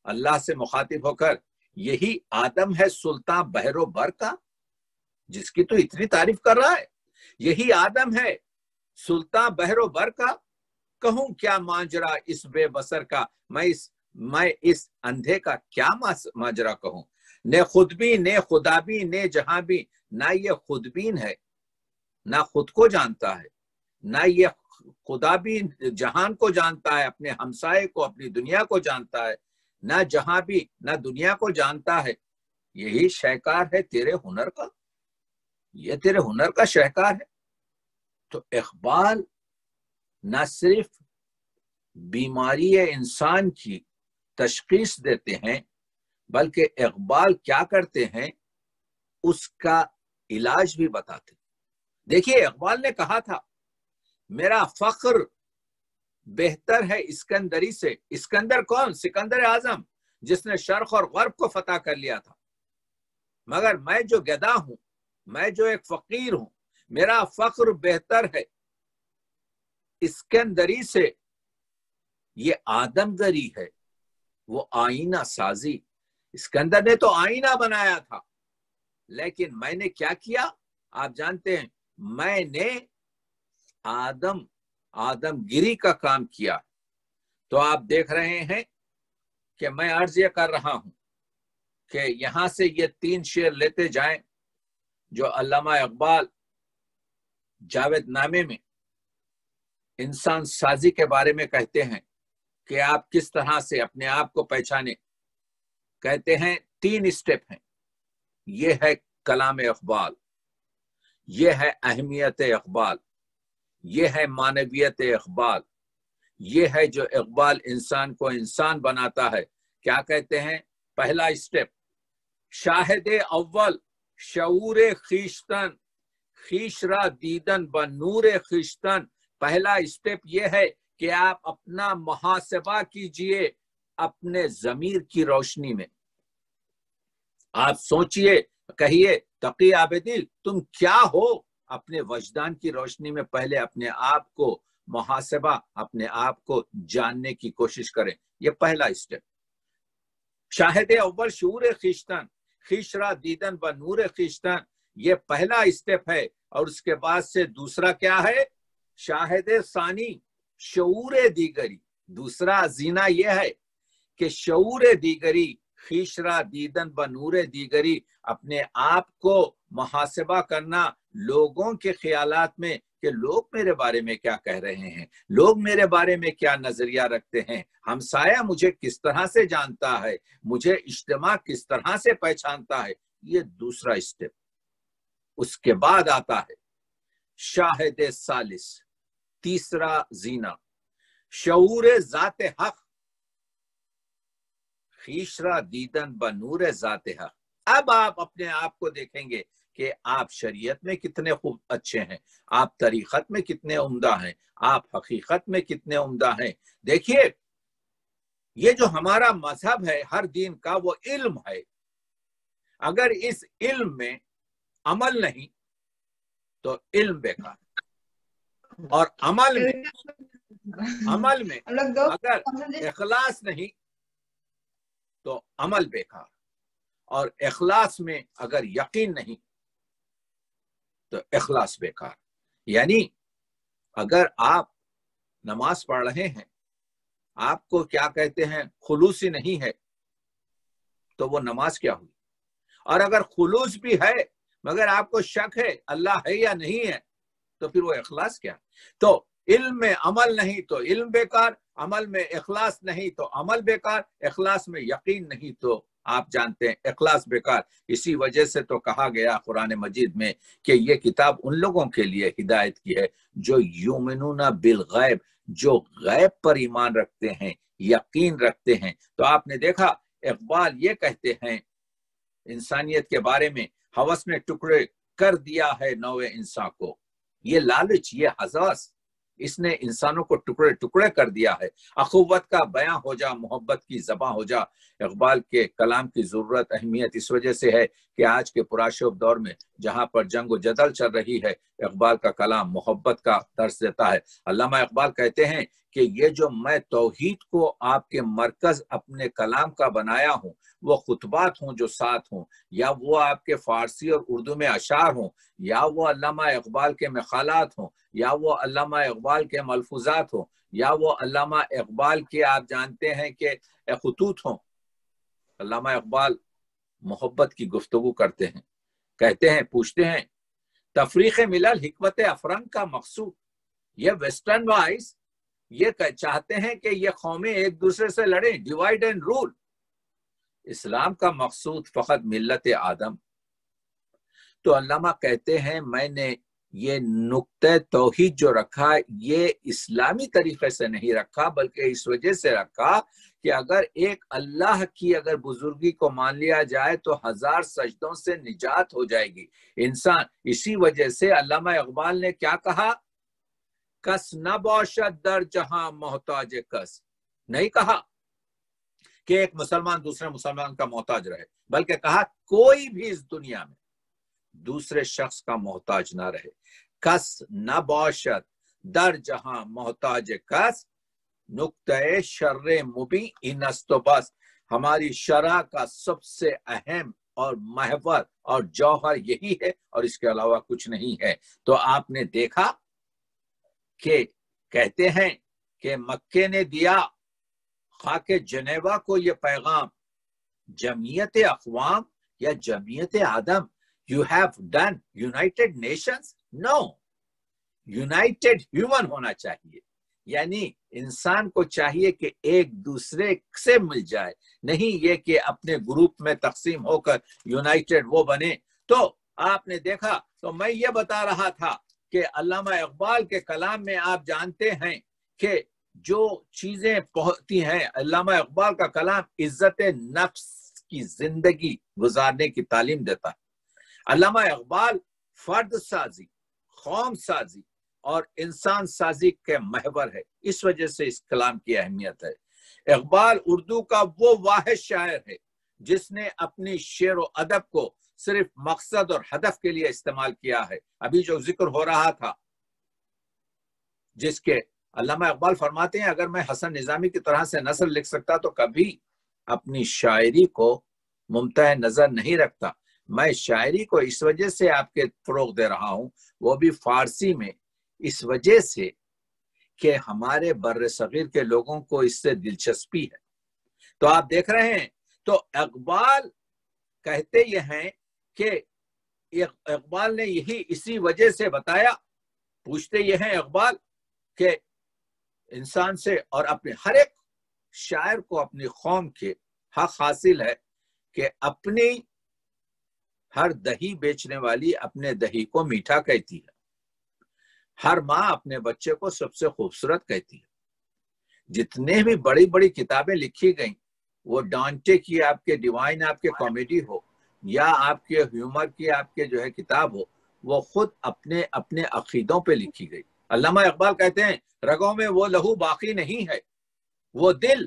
اللہ سے مخاطب ہو کر، یہی آدم ہے سلطان بحر و بر کا، جس کی تو اتنی تعریف کر رہا ہے، یہی آدم ہے سلطان بحر و بر کا، کہوں کیا ماجرا اس بے بصر کا، میں اس اندھے کا کیا ماجرا کہوں، نے خود بھی نے خدا بھی نے جہاں بھی، نہ یہ خود بین ہے، نہ خود کو جانتا ہے، نہ یہ خدا بھی جہان کو جانتا ہے، اپنے ہمسائے کو، اپنی دنیا کو جانتا ہے، نہ جہاں بھی نہ دنیا کو جانتا ہے، یہی شہکار ہے تیرے ہنر کا، یہ تیرے ہنر کا شہکار ہے۔ تو اقبال نہ صرف بیماری انسان کی تشخیص دیتے ہیں، بلکہ اقبال کیا کرتے ہیں، اس کا علاج بھی بتاتے ہیں۔ دیکھیے اقبال نے کہا تھا، میرا فخر بہتر ہے اسکندری سے۔ اسکندر کون؟ سکندر اعظم، جس نے شرق اور غرب کو فتح کر لیا تھا، مگر میں جو گدا ہوں، میں جو ایک فقیر ہوں، میرا فخر بہتر ہے اسکندری سے۔ یہ آدم گری ہے، وہ آئینہ سازی۔ اسکندر نے تو آئینہ بنایا تھا، لیکن میں نے کیا کیا آپ جانتے ہیں، میں نے آدمگیری کا کام کیا. تو آپ دیکھ رہے ہیں کہ میں عرض یہ کر رہا ہوں کہ یہاں سے یہ 3 شعر لیتے جائیں جو علامہ اقبال جاوید نامے میں انسان سازی کے بارے میں کہتے ہیں کہ آپ کس طرح سے اپنے آپ کو پہچانے. کہتے ہیں 3 اسٹیپ ہیں. یہ ہے کلام اقبال، یہ ہے اہمیت اقبال، یہ ہے معنویت اقبال، یہ ہے جو اقبال انسان کو انسان بناتا ہے. کیا کہتے ہیں؟ پہلا اسٹیپ، شاہد اول شعور خیشتن، خیش را دیدن ب نور خیشتن. پہلا اسٹیپ یہ ہے کہ آپ اپنا محاسبہ کیجئے اپنے ضمیر کی روشنی میں. آپ سوچئے، کہیے تقی عابدین تم کیا ہو؟ اپنے وجدان کی روشنی میں پہلے اپنے آپ کو محاسبہ، اپنے آپ کو جاننے کی کوشش کریں. یہ پہلا اسٹیپ. شاہد اول شعور خیشتن، خیش را دیدن ب نور خیشتن، یہ پہلا اسٹیپ ہے. اور اس کے بعد سے دوسرا کیا ہے؟ شاہد ثانی شعور دیگری. دوسرا زینہ یہ ہے کہ شعور دیگری، خیش را دیدن ب نور دیگری، اپنے آپ کو محاسبہ کرنا لوگوں کے خیالات میں کہ لوگ میرے بارے میں کیا کہہ رہے ہیں، لوگ میرے بارے میں کیا نظریہ رکھتے ہیں، ہمسایہ مجھے کس طرح سے جانتا ہے، مجھے اجتماع کس طرح سے پہچانتا ہے. یہ دوسرا اسٹیپ. اس کے بعد آتا ہے شاہد ثالث، تیسرا زینہ، شعور ذات حق، خیشرا دیدن ب نور ذات حق. اب آپ اپنے آپ کو دیکھیں گے کہ آپ شریعت میں کتنے خوب اچھے ہیں، آپ طریقت میں کتنے عمدہ ہیں، آپ حقیقت میں کتنے عمدہ ہیں. دیکھیے یہ جو ہمارا مذہب ہے ہر دین کا، وہ علم ہے. اگر اس علم میں عمل نہیں تو علم بیکار. اور عمل میں اگر اخلاص نہیں تو عمل بیکار. اور اخلاص میں اگر یقین نہیں تو اخلاص بیکار. یعنی اگر آپ نماز پڑھ رہے ہیں، آپ کو کیا کہتے ہیں خلوصی نہیں ہے، تو وہ نماز کیا ہوئی؟ اور اگر خلوص بھی ہے مگر آپ کو شک ہے اللہ ہے یا نہیں ہے، تو پھر وہ اخلاص کیا؟ تو علم میں عمل نہیں تو علم بیکار، عمل میں اخلاص نہیں تو عمل بیکار، اخلاص میں یقین نہیں تو آپ جانتے ہیں اخلاص بیکار. اسی وجہ سے تو کہا گیا قرآن مجید میں کہ یہ کتاب ان لوگوں کے لیے ہدایت کی ہے جو یؤمنون بالغیب، جو غیب پر ایمان رکھتے ہیں، یقین رکھتے ہیں. تو آپ نے دیکھا اقبال یہ کہتے ہیں انسانیت کے بارے میں، ہوس نے ٹکڑے کر دیا ہے نوع انسان کو. یہ لالچ، یہ حساس، اس نے انسانوں کو ٹکڑے ٹکڑے کر دیا ہے. اخوت کا بیاں ہو جا، محبت کی زباں ہو جا. اقبال کے کلام کی ضرورت، اہمیت اس وجہ سے ہے کہ آج کے پرآشوب دور میں جہاں پر جنگ و جدل چل رہی ہے، اقبال کا کلام محبت کا درس دیتا ہے. علامہ اقبال کہتے ہیں کہ یہ جو میں توحید کو آپ کے مرکز اپنے کلام کا بنایا ہوں، وہ خطبات ہوں جو ساتھ ہوں، یا وہ آپ کے فارسی اور اردو میں اشعار ہوں، یا وہ علامہ اقبال کے مقالات ہوں، یا وہ علامہ اقبال کے ملفوظات ہوں، یا وہ علامہ اقبال کے آپ جانتے ہیں کہ خطوط ہوں. علامہ اقبال محبت کی گفتگو کرتے ہیں، کہتے ہیں، پوچھتے ہیں تفریق ملل حکمت افرنگ کا مقصود. یہ ویسٹرن وائز یہ چاہتے ہیں کہ یہ قومیں ایک دوسرے سے لڑیں، ڈیوائیڈ اینڈ رول. اسلام کا مقصود فقط ملت آدم. تو علامہ کہتے ہیں میں نے یہ نقطہ توحید جو رکھا یہ اسلامی طریقے سے نہیں رکھا، بلکہ اس وجہ سے رکھا کہ اگر ایک اللہ کی اگر بزرگی کو مان لیا جائے تو 1000 سجدوں سے نجات ہو جائے گی انسان. اسی وجہ سے علامہ اقبال نے کیا کہا؟ کس نہ باشد در جہاں محتاج کس. نہیں کہا کہ ایک مسلمان دوسرے مسلمان کا محتاج رہے، بلکہ کہا کوئی بھی اس دنیا میں دوسرے شخص کا محتاج نہ رہے. کس نہ باشد در جہاں محتاج کس، نقطۂ شر مبین انست و بس. ہماری شرع کا سب سے اہم اور محور اور جوہر یہی ہے اور اس کے علاوہ کچھ نہیں ہے۔ تو آپ نے دیکھا کہ کہتے ہیں کہ مکے نے دیا خاک جنیوا کو یہ پیغام، جمعیت اقوام یا جمعیت آدم، you have done united nations? No, united human ہونا چاہیے، یعنی انسان کو چاہیے کہ ایک دوسرے سے مل جائے، نہیں یہ کہ اپنے گروپ میں تقسیم ہو کر یونائٹڈ وہ بنے۔ تو آپ نے دیکھا، تو میں یہ بتا رہا تھا کہ علامہ اقبال کے کلام میں آپ جانتے ہیں کہ جو چیزیں ہوتی ہیں، علامہ اقبال کا کلام عزت نفس کی زندگی گزارنے کی تعلیم دیتا ہے۔ علامہ اقبال فرد سازی، قوم سازی اور انسان سازی کے محور ہے، اس وجہ سے اس کلام کی اہمیت ہے۔ اقبال اردو کا وہ واحد شاعر ہے جس نے اپنی شعر و ادب کو صرف مقصد اور ہدف کے لیے استعمال کیا ہے۔ ابھی جو ذکر ہو رہا تھا، جس کے علامہ اقبال فرماتے ہیں اگر میں حسن نظامی کی طرح سے نثر لکھ سکتا تو کبھی اپنی شاعری کو ممتع نظر نہیں رکھتا۔ میں شاعری کو اس وجہ سے آپ کے فروغ دے رہا ہوں، وہ بھی فارسی میں، اس وجہ سے کہ ہمارے بر صغیر کے لوگوں کو اس سے دلچسپی ہے۔ تو آپ دیکھ رہے ہیں، تو اقبال کہتے یہ ہیں کہ اقبال نے یہی اسی وجہ سے بتایا، پوچھتے یہ ہیں اقبال کہ انسان سے اور اپنے ہر ایک شاعر کو اپنی قوم کے حق حاصل ہے کہ اپنی ہر دہی بیچنے والی اپنے دہی کو میٹھا کہتی ہے، ہر ماں اپنے بچے کو سب سے خوبصورت کہتی ہے۔ جتنے بھی بڑی بڑی کتابیں لکھی گئیں، وہ ڈانٹے کی آپ کے ڈیوائن آپ کے کامیڈی ہو یا آپ کے ہیومر کی آپ کے جو ہے کتاب ہو، وہ خود اپنے اپنے عقیدوں پہ لکھی گئی۔ علامہ اقبال کہتے ہیں رگوں میں وہ لہو باقی نہیں ہے، وہ دل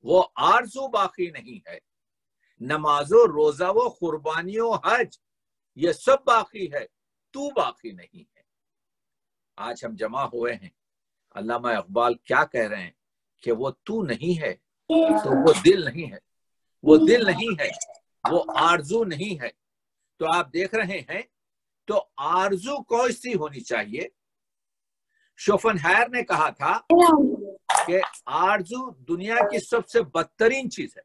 وہ آرزو باقی نہیں ہے، نماز و روزہ و قربانی و حج یہ سب باقی ہے، تو باقی نہیں ہے۔ آج ہم جمع ہوئے ہیں، علامہ اقبال کیا کہہ رہے ہیں کہ وہ تو نہیں ہے، تو وہ دل نہیں ہے، وہ دل نہیں ہے، وہ آرزو نہیں ہے۔ تو آپ دیکھ رہے ہیں، تو آرزو کون سی ہونی چاہیے؟ شوپنہاور نے کہا تھا کہ آرزو دنیا کی سب سے بدترین چیز ہے۔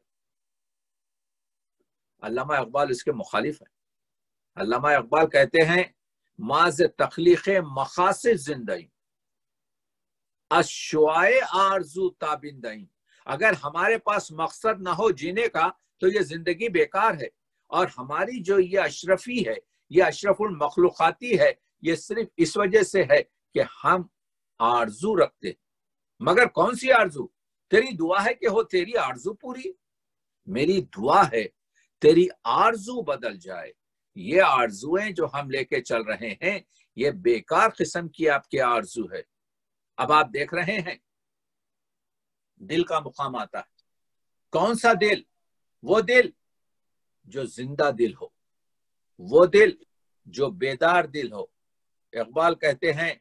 علامہ اقبال اس کے مخالف ہے۔ علامہ اقبال کہتے ہیں ماز تخلیق مقاصد زندگی از شعاع آرزو تابندگی، اگر ہمارے پاس مقصد نہ ہو جینے کا تو یہ زندگی بیکار ہے، اور ہماری جو یہ اشرفی ہے، یہ اشرف المخلوقاتی ہے، یہ صرف اس وجہ سے ہے کہ ہم آرزو رکھتے ہیں۔ مگر کون سی آرزو؟ تیری دعا ہے کہ ہو تیری آرزو پوری، میری دعا ہے تیری آرزو بدل جائے۔ یہ آرزویں جو ہم لے کے چل رہے ہیں، یہ بیکار قسم کی آپ کی آرزو ہے۔ اب آپ دیکھ رہے ہیں دل کا مقام آتا ہے، کون سا دل؟ وہ دل جو زندہ دل ہو، وہ دل جو بیدار دل ہو۔ اقبال کہتے ہیں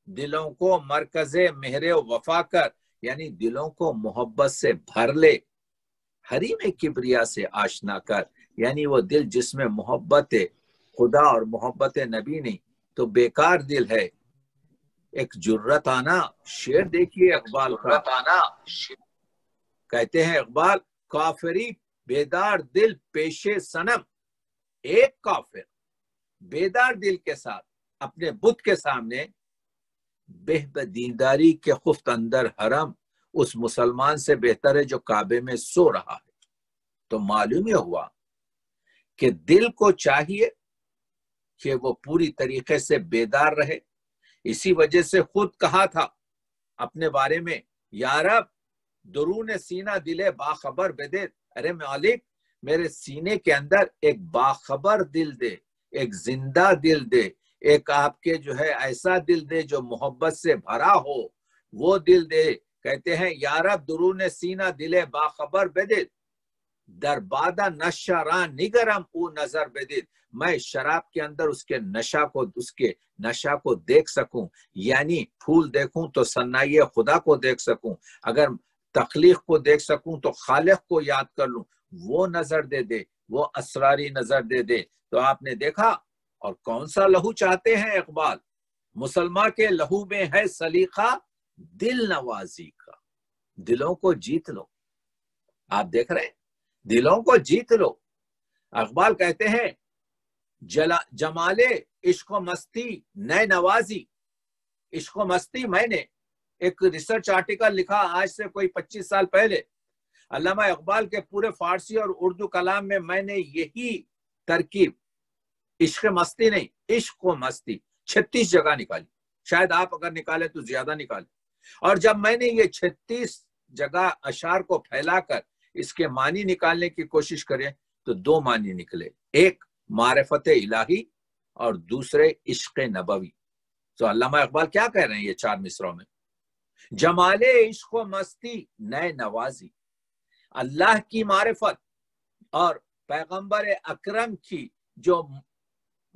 دلوں کو مرکز مہر وفا کر، یعنی دلوں کو محبت سے بھر لے، حریم کبریا سے آشنا کر، یعنی وہ دل جس میں محبت خدا اور محبت نبی نہیں تو بیکار دل ہے۔ ایک جرت آنا شعر دیکھیے اقبال کا، کہتے ہیں اقبال کافری بیدار دل پیش صنم، ایک کافر بیدار دل کے ساتھ اپنے بت کے سامنے بہ دینداری کے خفت اندر حرم، اس مسلمان سے بہتر ہے جو کعبے میں سو رہا ہے۔ تو معلوم یہ ہوا کہ دل کو چاہیے کہ وہ پوری طریقے سے بیدار رہے۔ اسی وجہ سے خود کہا تھا اپنے بارے میں، یا رب درون سینہ دل باخبر بدے، ارے مالک میرے سینے کے اندر ایک باخبر دل دے، ایک زندہ دل دے، ایک آپ کے جو ہے ایسا دل دے جو محبت سے بھرا ہو، وہ دل دے۔ کہتے ہیں یا رب درون سینہ دل باخبر بدے، در بادہ نشاران نگرم او نظر بدید، میں شراب کے اندر اس کے نشہ کو دیکھ سکوں، یعنی پھول دیکھوں تو ثنائی خدا کو دیکھ سکوں، اگر تخلیق کو دیکھ سکوں تو خالق کو یاد کر لوں، وہ نظر دے دے۔ وہ اسراری نظر دے دے۔ تو آپ نے دیکھا، اور کون سا لہو چاہتے ہیں اقبال؟ مسلمان کے لہو میں ہے سلیقہ دل نوازی کا، دلوں کو جیت لو۔ آپ دیکھ رہے ہیں، دلوں کو جیت لو۔ اقبال کہتے ہیں جمال عشق و مستی نئے نوازی۔ عشق و مستی، میں نے ایک ریسرچ آرٹیکل لکھا آج سے کوئی 25 سال پہلے، علامہ اقبال کے پورے فارسی اور اردو کلام میں نے یہی ترکیب، عشق مستی نہیں، عشق و مستی 36 جگہ نکالی۔ شاید آپ اگر نکالے تو زیادہ نکالے۔ اور جب میں نے یہ 36 جگہ اشعار کو پھیلا کر اس کے معنی نکالنے کی کوشش کرے تو 2 معنی نکلے، ایک معرفت الہی اور دوسرے عشق نبوی۔ تو علامہ اقبال کیا کہہ رہے ہیں یہ 4 مصروں میں؟ جمال عشق و مستی نئے نوازی، اللہ کی معرفت اور پیغمبر اکرم کی جو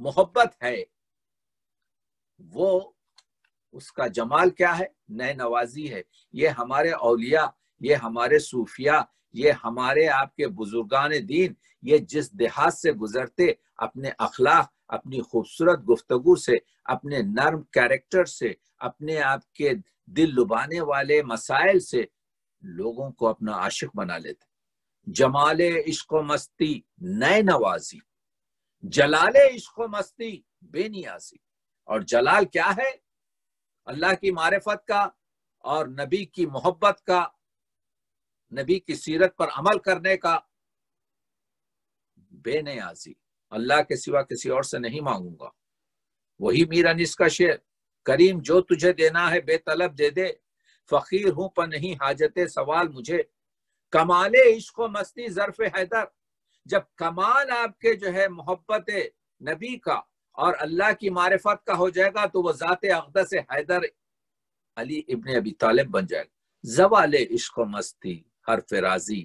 محبت ہے، وہ اس کا جمال کیا ہے؟ نئے نوازی ہے۔ یہ ہمارے اولیاء، یہ ہمارے صوفیاء، یہ ہمارے آپ کے بزرگان دین، یہ جس دیہات سے گزرتے، اپنے اخلاق، اپنی خوبصورت گفتگو سے، اپنے نرم کیریکٹر سے، اپنے آپ کے دل لبانے والے مسائل سے لوگوں کو اپنا عاشق بنا لیتے۔ جمال عشق و مستی نئے نوازی، جلال عشق و مستی بے نیازی۔ اور جلال کیا ہے؟ اللہ کی معرفت کا اور نبی کی محبت کا، نبی کی سیرت پر عمل کرنے کا۔ بے نیازی، اللہ کے سوا کسی اور سے نہیں مانگوں گا۔ وہی میر انیس کا شعر، کریم جو تجھے دینا ہے بے طلب دے دے، فقیر ہوں پر نہیں حاجت سوال مجھے۔ کمال عشق و مستی ظرف حیدر، جب کمال آپ کے جو ہے محبت نبی کا اور اللہ کی معرفت کا ہو جائے گا تو وہ ذات اقدس حیدر علی ابن ابی طالب بن جائے گا۔ زوال عشق و مستی حرف راضی،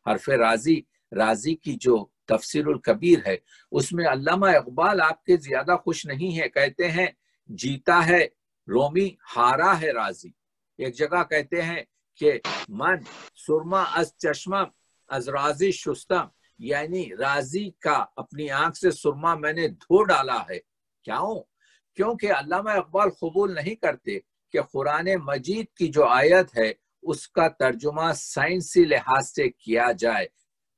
حرف راضی، راضی کی جو تفسیر الکبیر ہے اس میں علامہ اقبال آپ کے زیادہ خوش نہیں ہے، کہتے ہیں جیتا ہے رومی ہارا ہے راضی۔ ایک جگہ کہتے ہیں کہ من سرما از چشمم از راضی شستم، یعنی راضی کا اپنی آنکھ سے سرما میں نے دھو ڈالا ہے۔ کیوں؟ کیونکہ علامہ اقبال قبول نہیں کرتے کہ قرآن مجید کی جو آیت ہے اس کا ترجمہ سائنسی لحاظ سے کیا جائے،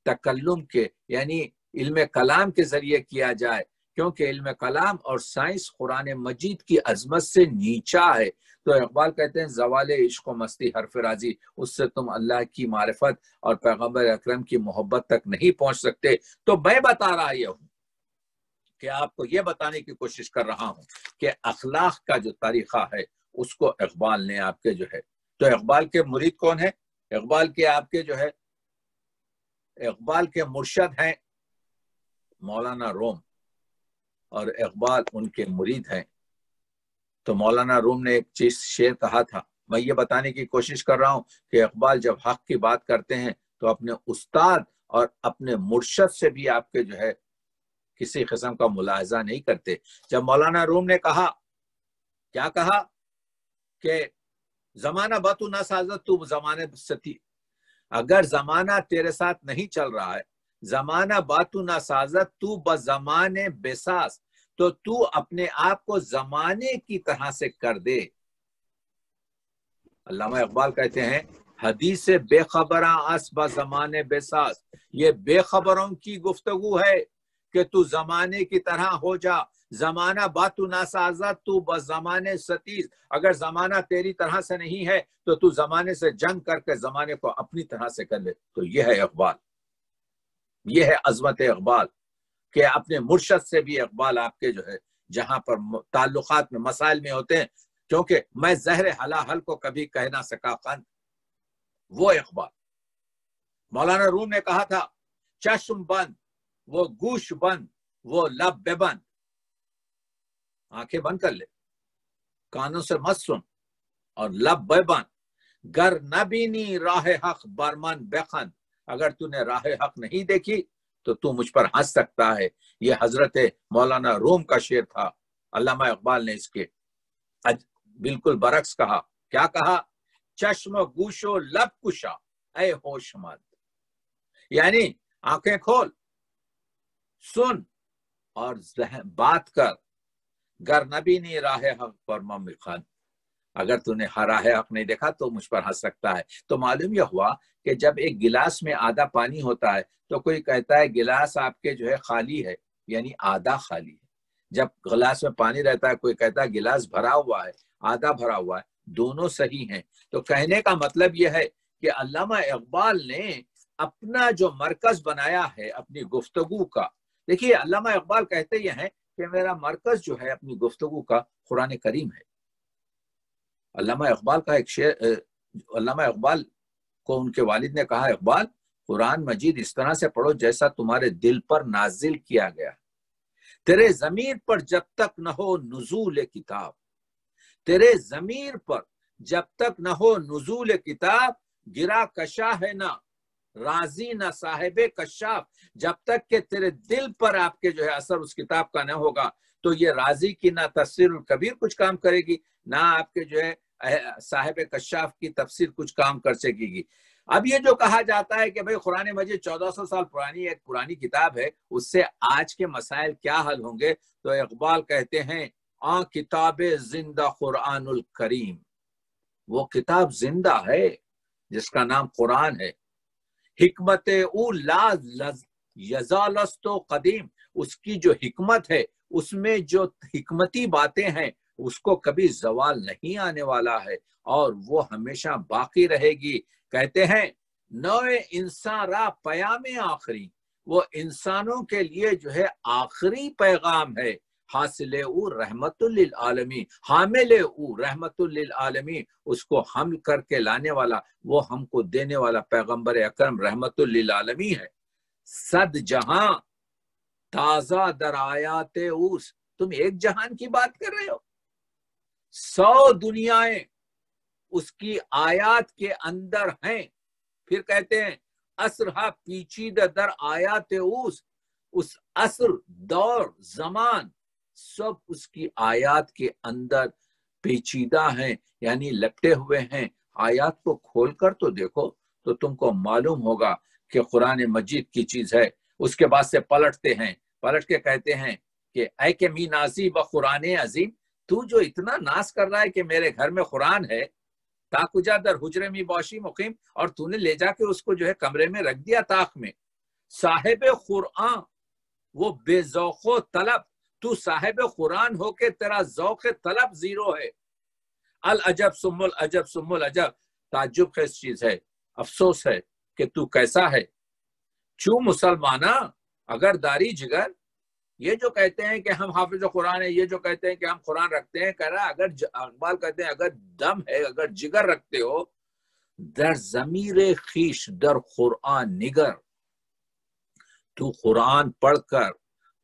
تکلم کے یعنی علم کلام کے ذریعے کیا جائے، کیونکہ علم کلام اور سائنس قرآن مجید کی عظمت سے نیچا ہے۔ تو اقبال کہتے ہیں زوال عشق و مستی حرف راضی، اس سے تم اللہ کی معرفت اور پیغمبر اکرم کی محبت تک نہیں پہنچ سکتے۔ تو میں بتا رہا یہ ہوں کہ آپ کو یہ بتانے کی کوشش کر رہا ہوں کہ اخلاق کا جو طریقہ ہے اس کو اقبال نے آپ کے جو ہے، تو اقبال کے مرید کون ہے؟ اقبال کے آپ کے جو ہے، اقبال کے مرشد ہیں مولانا روم، اور اقبال ان کے مرید ہیں۔ تو مولانا روم نے ایک چیز شعر کہا تھا، میں یہ بتانے کی کوشش کر رہا ہوں کہ اقبال جب حق کی بات کرتے ہیں تو اپنے استاد اور اپنے مرشد سے بھی آپ کے جو ہے کسی قسم کا ملاحظہ نہیں کرتے۔ جب مولانا روم نے کہا، کیا کہا کہ زمانہ باتو نہ سازت تو زمانے ستی، اگر زمانہ تیرے ساتھ نہیں چل رہا ہے، زمانہ باتو نہ سازت تو بزمانے بساز، تو تو اپنے آپ کو زمانے کی طرح سے کر دے۔ علامہ اقبال کہتے ہیں حدیث بے خبراں اس بزمانے بساز، یہ بے خبروں کی گفتگو ہے کہ تو زمانے کی طرح ہو جا۔ زمانہ باتو ناسازت تو بزمانے ستیز، اگر زمانہ تیری طرح سے نہیں ہے تو تو زمانے سے جنگ کر کے زمانے کو اپنی طرح سے کر لے۔ تو یہ ہے اقبال، یہ ہے عظمت اقبال کہ اپنے مرشد سے بھی اقبال آپ کے جو ہے جہاں پر تعلقات میں مسائل میں ہوتے ہیں، کیونکہ میں زہر حلاحل کو کبھی کہہ نہ سکا قند، وہ اقبال۔ مولانا روم نے کہا تھا چشم بند وہ گوش بند وہ لب بے بند، آنکھیں بند کر لے، کانوں سے مت سن، اور لب بے بند، گر نہ بینی راہ حق برمن بخند، اگر تو نے راہ حق نہیں دیکھی تو تو مجھ پر ہنس سکتا ہے۔ یہ حضرت مولانا روم کا شعر تھا۔ علامہ اقبال نے اس کے بالکل برعکس کہا، کیا کہا؟ چشم گوش و لب کشا اے ہوش مند، یعنی آنکھیں کھول سن اور بات کر، گر نبینی راہ حق پر ممخن، اگر تو نے راہ حق نہیں دیکھا تو مجھ پر ہنس سکتا ہے۔ تو معلوم یہ ہوا کہ جب ایک گلاس میں آدھا پانی ہوتا ہے تو کوئی کہتا ہے گلاس آپ کے جو ہے خالی ہے، یعنی آدھا خالی ہے۔ جب گلاس میں پانی رہتا ہے کوئی کہتا ہے گلاس بھرا ہوا ہے، آدھا بھرا ہوا ہے، دونوں صحیح ہیں۔ تو کہنے کا مطلب یہ ہے کہ علامہ اقبال نے اپنا جو مرکز بنایا ہے اپنی گفتگو کا، دیکھیے علامہ اقبال کہتے یہ ہیں کہ میرا مرکز جو ہے اپنی گفتگو کا قرآن کریم ہے۔ علامہ اقبال کا ایک شعر، علامہ اقبال کو ان کے والد نے کہا، اقبال قرآن مجید اس طرح سے پڑھو جیسا تمہارے دل پر نازل کیا گیا، تیرے ضمیر پر جب تک نہ ہو نزول کتاب، تیرے ضمیر پر جب تک نہ ہو نزول کتاب، گرا کشا ہے نہ راضی نہ صاحب کشاف، جب تک کہ تیرے دل پر آپ کے جو ہے اثر اس کتاب کا نہ ہوگا تو یہ راضی کی نہ تفسیر الکبیر کچھ کام کرے گی، نہ آپ کے جو ہے صاحب کشاف کی تفسیر کچھ کام کر سکے گی۔ اب یہ جو کہا جاتا ہے کہ بھئی قرآن مجید 1400 سال پرانی ایک پرانی کتاب ہے، اس سے آج کے مسائل کیا حل ہوں گے، تو اقبال کہتے ہیں کتاب زندہ قرآن الکریم، وہ کتاب زندہ ہے جس کا نام قرآن ہے۔ حکمت او لا یزالست قدیم، اس کی جو حکمت ہے، اس میں جو حکمتی باتیں ہیں اس کو کبھی زوال نہیں آنے والا ہے اور وہ ہمیشہ باقی رہے گی۔ کہتے ہیں نوع انسان را پیام آخری، وہ انسانوں کے لیے جو ہے آخری پیغام ہے۔ حاصل او رحمت للعالمین، حامل او رحمت للعالمین، اس کو حمل کر کے لانے والا، وہ ہم کو دینے والا پیغمبر اکرم رحمت للعالمین ہے۔ صد جہاں تازہ در آیات اوس، تم ایک جہان کی بات کر رہے ہو، 100 دنیایں اس کی آیات کے اندر ہیں۔ پھر کہتے ہیں عصرہ پیچیدہ در آیات اوس، اس عصر، دور، زمان سب اس کی آیات کے اندر پیچیدہ ہیں، یعنی لپٹے ہوئے ہیں۔ آیات کو کھول کر تو دیکھو تو تم کو معلوم ہوگا کہ قرآن مجید کی چیز ہے۔ اس کے بعد سے پلٹتے ہیں، پلٹ کے کہتے ہیں کہ اے کہ می نازی و قرآن عظیم، تو جو اتنا ناز کر رہا ہے کہ میرے گھر میں قرآن ہے، تا کجا در حجرے می باشی مقیم، اور تو نے لے جا کے اس کو جو ہے کمرے میں رکھ دیا طاق میں۔ صاحب قرآن وہ بے ذوق و طلب، تو صاحب قرآن ہو کے تیرا ذوق طلب زیرو ہے۔ العجب ثم العجب ثم العجب، تعجب خیز چیز ہے، افسوس ہے کہ تو کیسا ہے۔ چوں مسلمانہ اگر داری جگر، یہ جو کہتے ہیں کہ ہم حافظ قرآن ہیں، یہ جو کہتے ہیں کہ ہم قرآن رکھتے ہیں، کہہ رہا اگر اقبال کہتے ہیں اگر دم ہے، اگر جگر رکھتے ہو، در ضمیر خیش در قرآن نگر، تو قرآن پڑھ کر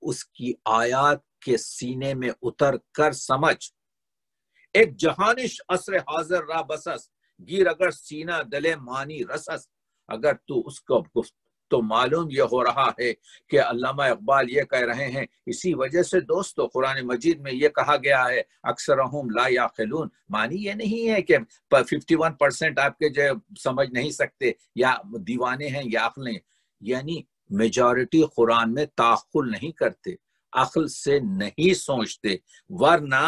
اس کی آیات کے سینے میں اتر کر سمجھ۔ ایک جہانش عصر حاضر را بسس، گیر اگر سینہ دل مانی رسس، اگر تو اس کو گفت تو معلوم یہ ہو رہا ہے کہ علامہ اقبال یہ کہہ رہے ہیں۔ اسی وجہ سے دوستو قرآن مجید میں یہ کہا گیا ہے اکثرہم لا یعقلون، معنی یہ نہیں ہے کہ 51% آپ کے جو سمجھ نہیں سکتے یا دیوانے ہیں یا عقلیں، یعنی میجورٹی قرآن میں تعقل نہیں کرتے، عقل سے نہیں سوچتے، ورنہ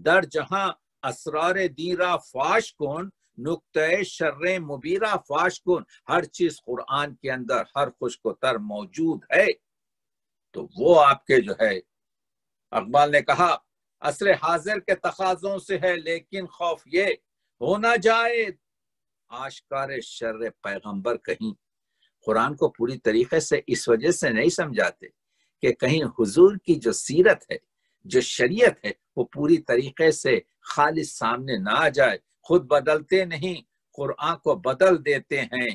در جہاں اسرار دیرہ فاش کن، نقطۂ شر مبیرہ فاش کن، ہر چیز قرآن کے اندر ہر خوش کو تر موجود ہے۔ تو وہ آپ کے جو ہے اقبال نے کہا عصر حاضر کے تقاضوں سے ہے، لیکن خوف یہ ہو نہ جائے آشکار شر پیغمبر کہیں۔ قرآن کو پوری طریقے سے اس وجہ سے نہیں سمجھاتے کہ کہیں حضور کی جو سیرت ہے، جو شریعت ہے، وہ پوری طریقے سے خالص سامنے نہ آ جائے۔ خود بدلتے نہیں، قرآن کو بدل دیتے ہیں۔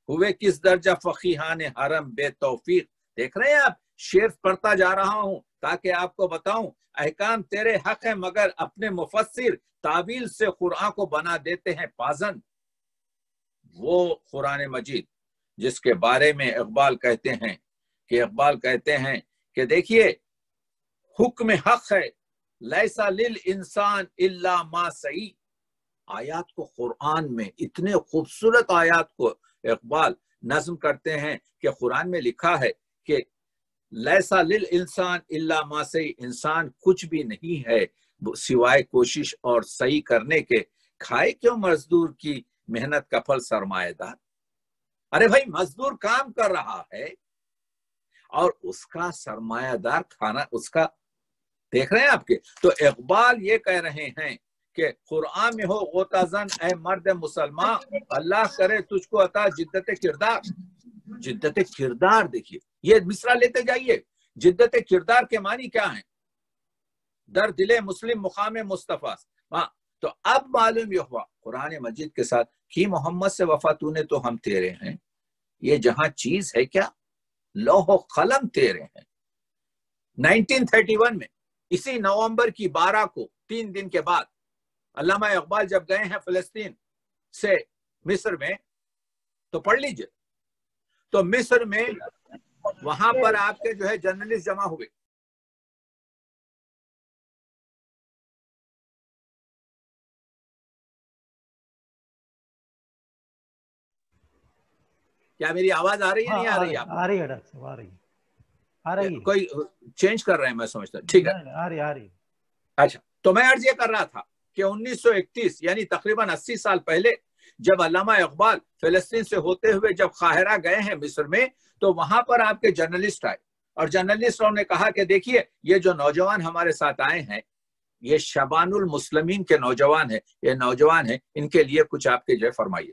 ہوئے کس درجہ فقیہان حرم بے توفیق، دیکھ رہے ہیں آپ، شعر پڑھتا جا رہا ہوں تاکہ آپ کو بتاؤں احکام تیرے حق ہے، مگر اپنے مفسر تعویل سے قرآن کو بنا دیتے ہیں پازن۔ وہ قرآن مجید جس کے بارے میں اقبال کہتے ہیں کہ دیکھیے حکم حق ہے، لیسا للانسان الا ما سعی۔ آیات کو قرآن میں اتنے خوبصورت آیات کو اقبال نظم کرتے ہیں کہ قرآن میں لکھا ہے کہ لیسا للانسان الا ما سعی، انسان کچھ بھی نہیں ہے سوائے کوشش اور صحیح کرنے کے، کھائے کیوں مزدور کی محنت کا پھل سرمایہ دار۔ ارے بھائی مزدور کام کر رہا ہے اور اس کا سرمایہ دار کھانا اس کا دیکھ رہے ہیں آپ کے۔ تو اقبال یہ کہہ رہے ہیں کہ قرآن میں ہو غوطہ زن اے مرد مسلمان، اللہ کرے تجھ کو عطا جدت کردار۔ جدت کردار دیکھیے، یہ مصرع لیتے جائیے، جدت کردار کے معنی کیا ہیں؟ در دل مسلم مقام مصطفیٰ۔ ہاں تو اب معلوم یہ ہوا قرآن مجید کے ساتھ کہ محمد سے وفا تو نے تو ہم تیرے ہیں، یہ جہاں چیز ہے کیا؟ لوح و قلم تیرے ہیں۔ 1931 میں اسی نومبر کی 12 کو 3 دن کے بعد علامہ اقبال جب گئے ہیں فلسطین سے مصر میں، تو پڑھ لیجئے، تو مصر میں وہاں پر آپ کے جو ہے جرنلسٹ جمع ہوئے۔ کیا میری آواز آ رہی ہے نہیں آ رہی ہے؟ آ رہی ہے ڈاکٹر صاحب، آ رہی ہے۔ کوئی چینج کر رہے ہیں میں سمجھتا ہوں، ٹھیک ہے آ رہی۔ اچھا، تو میں عرض یہ کر رہا تھا کہ 1931 یعنی تقریباً 80 سال پہلے جب علامہ اقبال فلسطین سے ہوتے ہوئے جب قاہرہ گئے ہیں مصر میں، تو وہاں پر آپ کے جرنلسٹ آئے اور جرنلسٹوں نے کہا کہ دیکھیے یہ جو نوجوان ہمارے ساتھ آئے ہیں یہ شبان المسلمین کے نوجوان ہیں، یہ نوجوان ہیں، ان کے لیے کچھ آپ کے جو ہے فرمائیے۔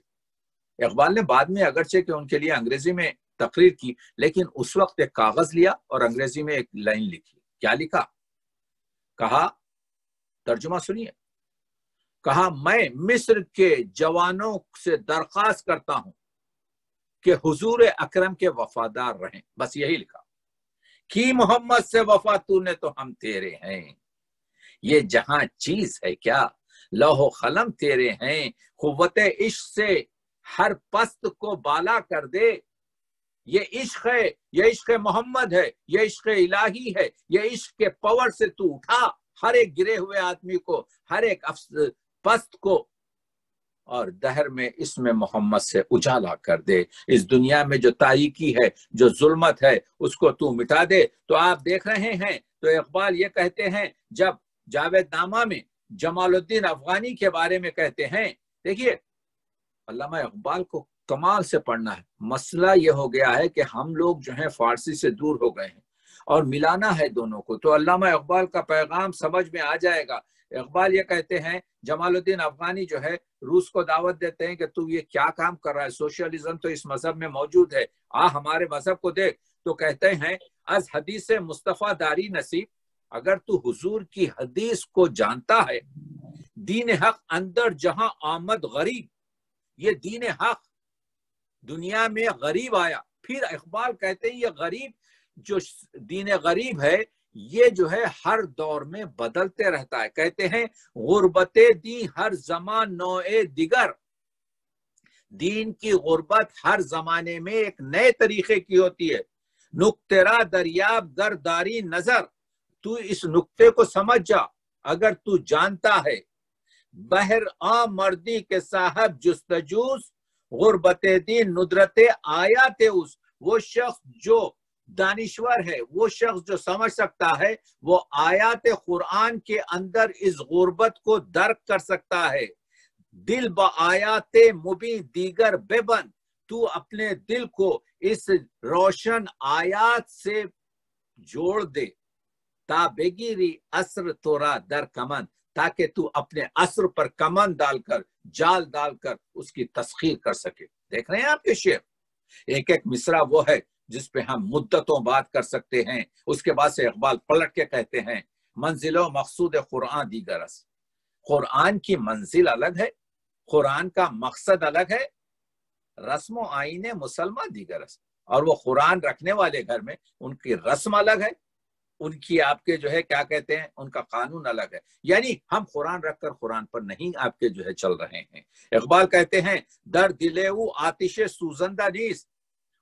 اقبال نے بعد میں اگرچہ کہ ان کے لیے انگریزی میں تقریر کی، لیکن اس وقت ایک کاغذ لیا اور انگریزی میں ایک لائن لکھی۔ کیا لکھا؟ کہا، ترجمہ سنیے، کہا میں مصر کے جوانوں سے درخواست کرتا ہوں کہ حضور اکرم کے وفادار رہیں، بس یہی لکھا، کی محمد سے وفا تو نے تو ہم تیرے ہیں، یہ جہاں چیز ہے کیا؟ لوح و قلم تیرے ہیں، قوت عشق سے ہر پست کو بالا کر دے، یہ عشق ہے، یہ عشق محمد ہے، یہ عشق الہی ہے، یہ عشق کے پاور سے تو اٹھا ہر ایک گرے ہوئے آدمی کو، ہر ایک پست کو، اور دہر میں اس میں محمد سے اجالا کر دے، اس دنیا میں جو تاریکی ہے، جو ظلمت ہے، اس کو تو مٹا دے۔ تو آپ دیکھ رہے ہیں، تو اقبال یہ کہتے ہیں جب جاوید نامہ میں جمال الدین افغانی کے بارے میں کہتے ہیں، دیکھیے علامہ اقبال کو کمال سے پڑھنا ہے۔ مسئلہ یہ ہو گیا ہے کہ ہم لوگ جو ہیں فارسی سے دور ہو گئے ہیں اور ملانا ہے دونوں کو، تو علامہ اقبال کا پیغام سمجھ میں آ جائے گا۔ اقبال یہ کہتے ہیں، جمال الدین افغانی جو ہے روس کو دعوت دیتے ہیں کہ تو یہ کیا کام کر رہا ہے، سوشلزم تو اس مذہب میں موجود ہے، ہمارے مذہب کو دیکھ۔ تو کہتے ہیں، از حدیث مصطفیٰ داری نصیب، اگر تو حضور کی حدیث کو جانتا ہے، دین حق اندر جہاں آمد غریب، یہ دین حق دنیا میں غریب آیا۔ پھر اقبال کہتے ہیں یہ غریب جو دین غریب ہے یہ جو ہے ہر دور میں بدلتے رہتا ہے۔ کہتے ہیں غربت دی ہر زمان نوع دیگر، دین کی غربت ہر زمانے میں ایک نئے طریقے کی ہوتی ہے۔ نقطہ دریاب در داری نظر، تو اس نقطے کو سمجھ جا اگر تو جانتا ہے، بہر عام مردی کے صاحب جستجوز، غربت دین ندرت آیات اس، وہ شخص جو دانشور ہے، وہ شخص جو سمجھ سکتا ہے، وہ آیات قرآن کے اندر اس غربت کو درک کر سکتا ہے۔ دل با آیات مبین دیگر بے بند، تو اپنے دل کو اس روشن آیات سے جوڑ دے، تا بگیری اثر تورا در کمن، تاکہ تو اپنے اثر پر کمن ڈال کر، جال ڈال کر اس کی تسخیر کر سکے۔ دیکھ رہے ہیں آپ کے شعر، ایک ایک مصرع وہ ہے جس پہ ہم مدتوں بات کر سکتے ہیں۔ اس کے بعد سے اقبال پلٹ کے کہتے ہیں، منزل و مقصود قرآن دیگر است، قرآن کی منزل الگ ہے، قرآن کا مقصد الگ ہے، رسم و آئین مسلمہ دیگر است، اور وہ قرآن رکھنے والے گھر میں ان کی رسم الگ ہے، ان کی آپ کے جو ہے کیا کہتے ہیں ان کا قانون الگ ہے، یعنی ہم قرآن رکھ کر قرآن پر نہیں آپ کے جو ہے چل رہے ہیں۔ اقبال کہتے ہیں، در دلے او آتش سوزندہ نیست،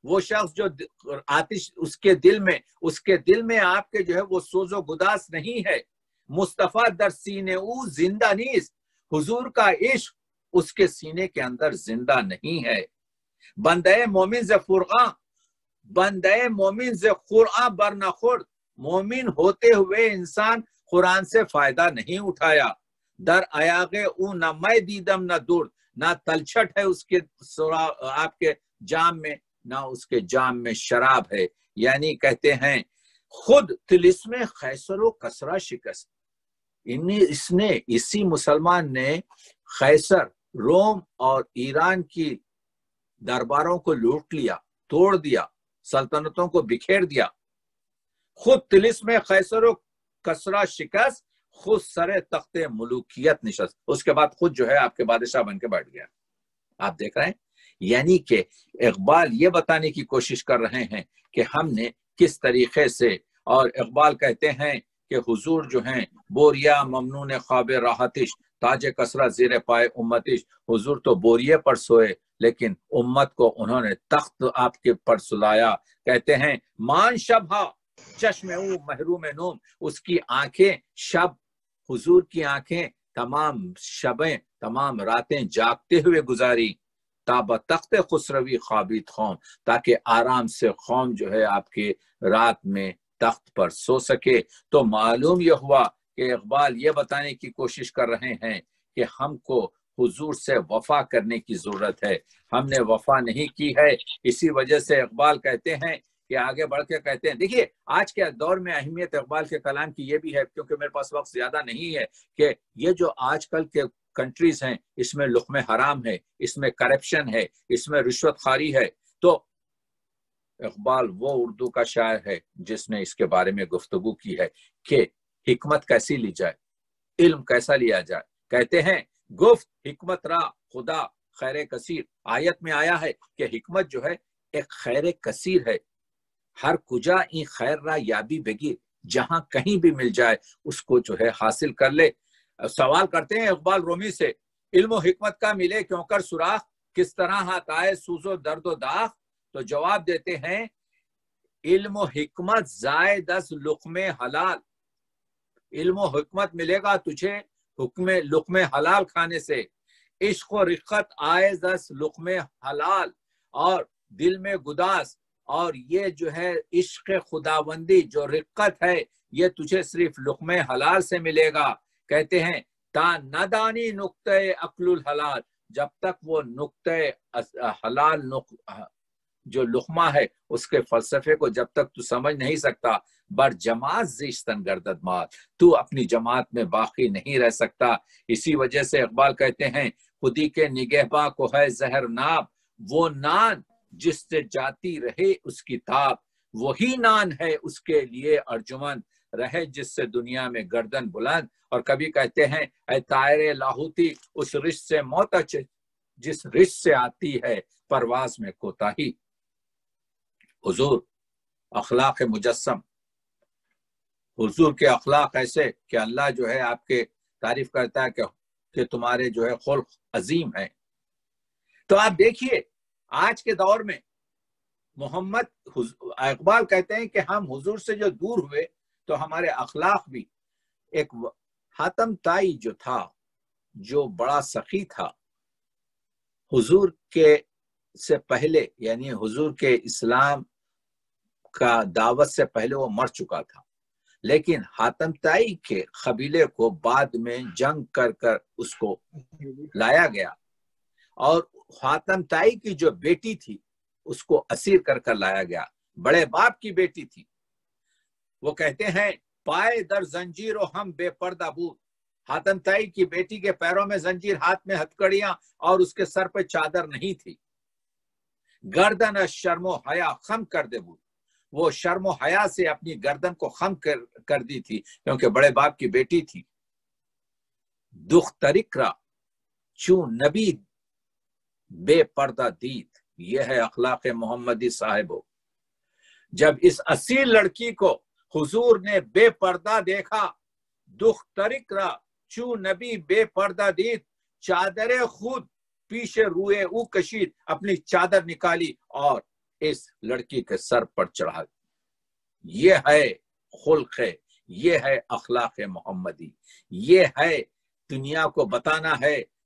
وہ شخص جو آتش اس کے دل میں آپ کے جو ہے وہ سوز و گداس نہیں ہے۔ مصطفیٰ در سینے او زندہ نیست، حضور کا عشق اس کے سینے کے اندر زندہ نہیں ہے۔ بندے مومن ز فرقاں بندے مومن سے قرآن برنخورد، مومن ہوتے ہوئے انسان قرآن سے فائدہ نہیں اٹھایا. در ایاغ او نہ میں دیدم نہ دور، نہ تلچھٹ ہے اس کے آپ کے جام میں، نہ اس کے جام میں شراب ہے. یعنی کہتے ہیں خود طلسم خیسر و کسرا شکست. اسی مسلمان نے خیسر، روم اور ایران کی درباروں کو لوٹ لیا، توڑ دیا، سلطنتوں کو بکھیر دیا. خود طلسم خیسر و کسرا شکست، خود سر تخت ملوکیت نشست. اس کے بعد خود جو ہے آپ کے بادشاہ بن کے بیٹھ گیا. آپ دیکھ رہے ہیں، یعنی کہ اقبال یہ بتانے کی کوشش کر رہے ہیں کہ ہم نے کس طریقے سے، اور اقبال کہتے ہیں کہ حضور جو ہیں بوریا ممنون خواب راحتش، تاج کسرا زیر پائے امتش. حضور تو بوریے پر سوئے لیکن امت کو انہوں نے تخت آپ کے پر سلایا. کہتے ہیں مان شبہ چشم او محروم نوم، اس کی آنکھیں شب، حضور کی آنکھیں تمام شبیں، تمام راتیں جاگتے ہوئے گزاری. تاب تخت خسروی خوابید قوم، تاکہ آرام سے قوم جو ہے آپ کے رات میں تخت پر سو سکے. تو معلوم یہ ہوا کہ اقبال یہ بتانے کی کوشش کر رہے ہیں کہ ہم کو حضور سے وفا کرنے کی ضرورت ہے. ہم نے وفا نہیں کی ہے، اسی وجہ سے اقبال کہتے ہیں کہ آگے بڑھ کے کہتے ہیں. دیکھیے آج کے دور میں اہمیت اقبال کے کلام کی یہ بھی ہے، کیونکہ میرے پاس وقت زیادہ نہیں ہے، کہ یہ جو آج کل کے کنٹریز ہیں اس میں لقمہ حرام ہے، اس میں کرپشن ہے، اس میں رشوت خواری ہے. تو اقبال وہ اردو کا شاعر ہے جس نے اس کے بارے میں گفتگو کی ہے کہ حکمت کیسی لی جائے، علم کیسا لیا جائے. کہتے ہیں گفت حکمت را خدا خیر کثیر. آیت میں آیا ہے کہ حکمت جو ہے ایک خیر کثیر ہے. ہر کجا این خیر را یابی بگیر، جہاں کہیں بھی مل جائے اس کو جو ہے حاصل کر لے. سوال کرتے ہیں اقبال رومی سے، علم و حکمت کا ملے کیوں کر سوراخ، کس طرح ہاتھ آئے سوز و درد و داغ. تو جواب دیتے ہیں علم و حکمت زائد از لقمہ حلال. علم و حکمت ملے گا تجھے لقمہ حلال کھانے سے. عشق و رقت آئز از لقمہ حلال، اور دل میں گداس، اور یہ جو ہے عشق خداوندی جو رقت ہے یہ تجھے صرف لقمہ حلال سے ملے گا. کہتے ہیں تا ندانی نقطہ عقل الحلال، جب تک وہ نقطہ حلال جو لقمہ ہے اس کے فلسفے کو جب تک تو سمجھ نہیں سکتا، بر جماعت زیشتن گردد مات، تو اپنی جماعت میں باقی نہیں رہ سکتا. اسی وجہ سے اقبال کہتے ہیں خودی کے نگہباں کو ہے زہر ناب، وہ نان جس سے جاتی رہے اس کی تاب، وہی نان ہے اس کے لیے ارجمن، رہے جس سے دنیا میں گردن بلند. اور کبھی کہتے ہیں اے طائر لاہوتی اس رش سے موت جس رش سے آتی ہے پرواز میں کوتاہی. حضور اخلاق مجسم، حضور کے اخلاق ایسے کہ اللہ جو ہے آپ کے تعریف کرتا ہے کہ تمہارے جو ہے خلق عظیم ہیں. تو آپ دیکھیے آج کے دور میں اقبال کہتے ہیں کہ ہم حضور سے جو دور ہوئے تو ہمارے اخلاق بھی. ایک حاتم طائی جو تھا، جو بڑا سخی تھا، حضور کے سے پہلے یعنی حضور کے اسلام کا دعوت سے پہلے وہ مر چکا تھا، لیکن حاتم طائی کے قبیلے کو بعد میں جنگ کر کر اس کو لایا گیا، اور حاتم طائی کی جو بیٹی تھی اس کو اسیر کر کر لایا گیا. بڑے باپ کی بیٹی تھی. وہ کہتے ہیں پائے در زنجیر و ہم بے پردہ بود. حاتم طائی کی بیٹی کے پیروں میں زنجیر، ہاتھ میں ہتکڑیاں، اور اس کے سر پہ چادر نہیں تھی. گردن از شرم و حیا خم کر دے بود، وہ شرم و حیا سے اپنی گردن کو خم کر دی تھی کیونکہ بڑے باپ کی بیٹی تھی. دخترک را چون نبی بے پردہ دید، یہ ہے اخلاق محمدی صاحبو. جب اس اصیل لڑکی کو حضور نے بے پردہ دیکھا، دخترک را چون نبی بے پردہ دید، چادر خود پیش روئے او کشید، اپنی چادر نکالی اور اس لڑکی کے سر پر چڑھا. یہ ہے خلق، یہ ہے اخلاق محمدی، یہ ہے دنیا کو بتانا ہے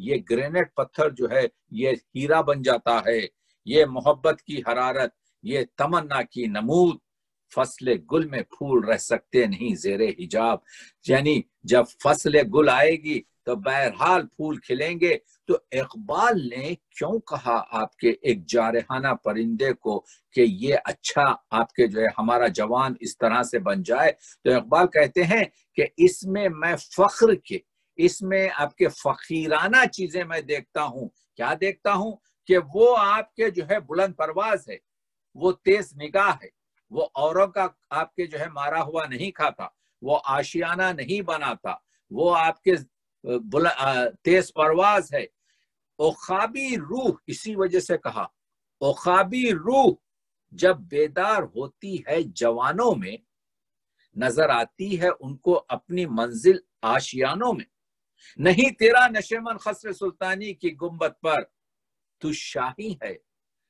یہ گرینیٹ پتھر جو ہے یہ ہیرا بن جاتا ہے. یہ محبت کی حرارت، یہ تمنا کی نمود، فصل گل میں پھول رہ سکتے نہیں زیر حجاب. یعنی جب فصل گل آئے گی تو بہرحال پھول کھلیں گے. تو اقبال نے کیوں کہا آپ کے ایک جارحانہ پرندے کو کہ یہ اچھا آپ کے جو ہے ہمارا جوان اس طرح سے بن جائے؟ تو اقبال کہتے ہیں کہ اس میں میں فخر کے، اس میں آپ کے فقیرانہ چیزیں میں دیکھتا ہوں. کیا دیکھتا ہوں؟ کہ وہ آپ کے جو ہے بلند پرواز ہے، وہ تیز نگاہ ہے، وہ اوروں کا آپ کے جو ہے مارا ہوا نہیں کھاتا، وہ آشیانہ نہیں بناتا، وہ آپ کے تیز پرواز ہے. عقابی روح، اسی وجہ سے کہا عقابی روح جب بیدار ہوتی ہے جوانوں میں، نظر آتی ہے ان کو اپنی منزل آشیانوں میں. نہیں تیرا نشیمن خسر سلطانی کی گنبد پر، تو شاہی ہے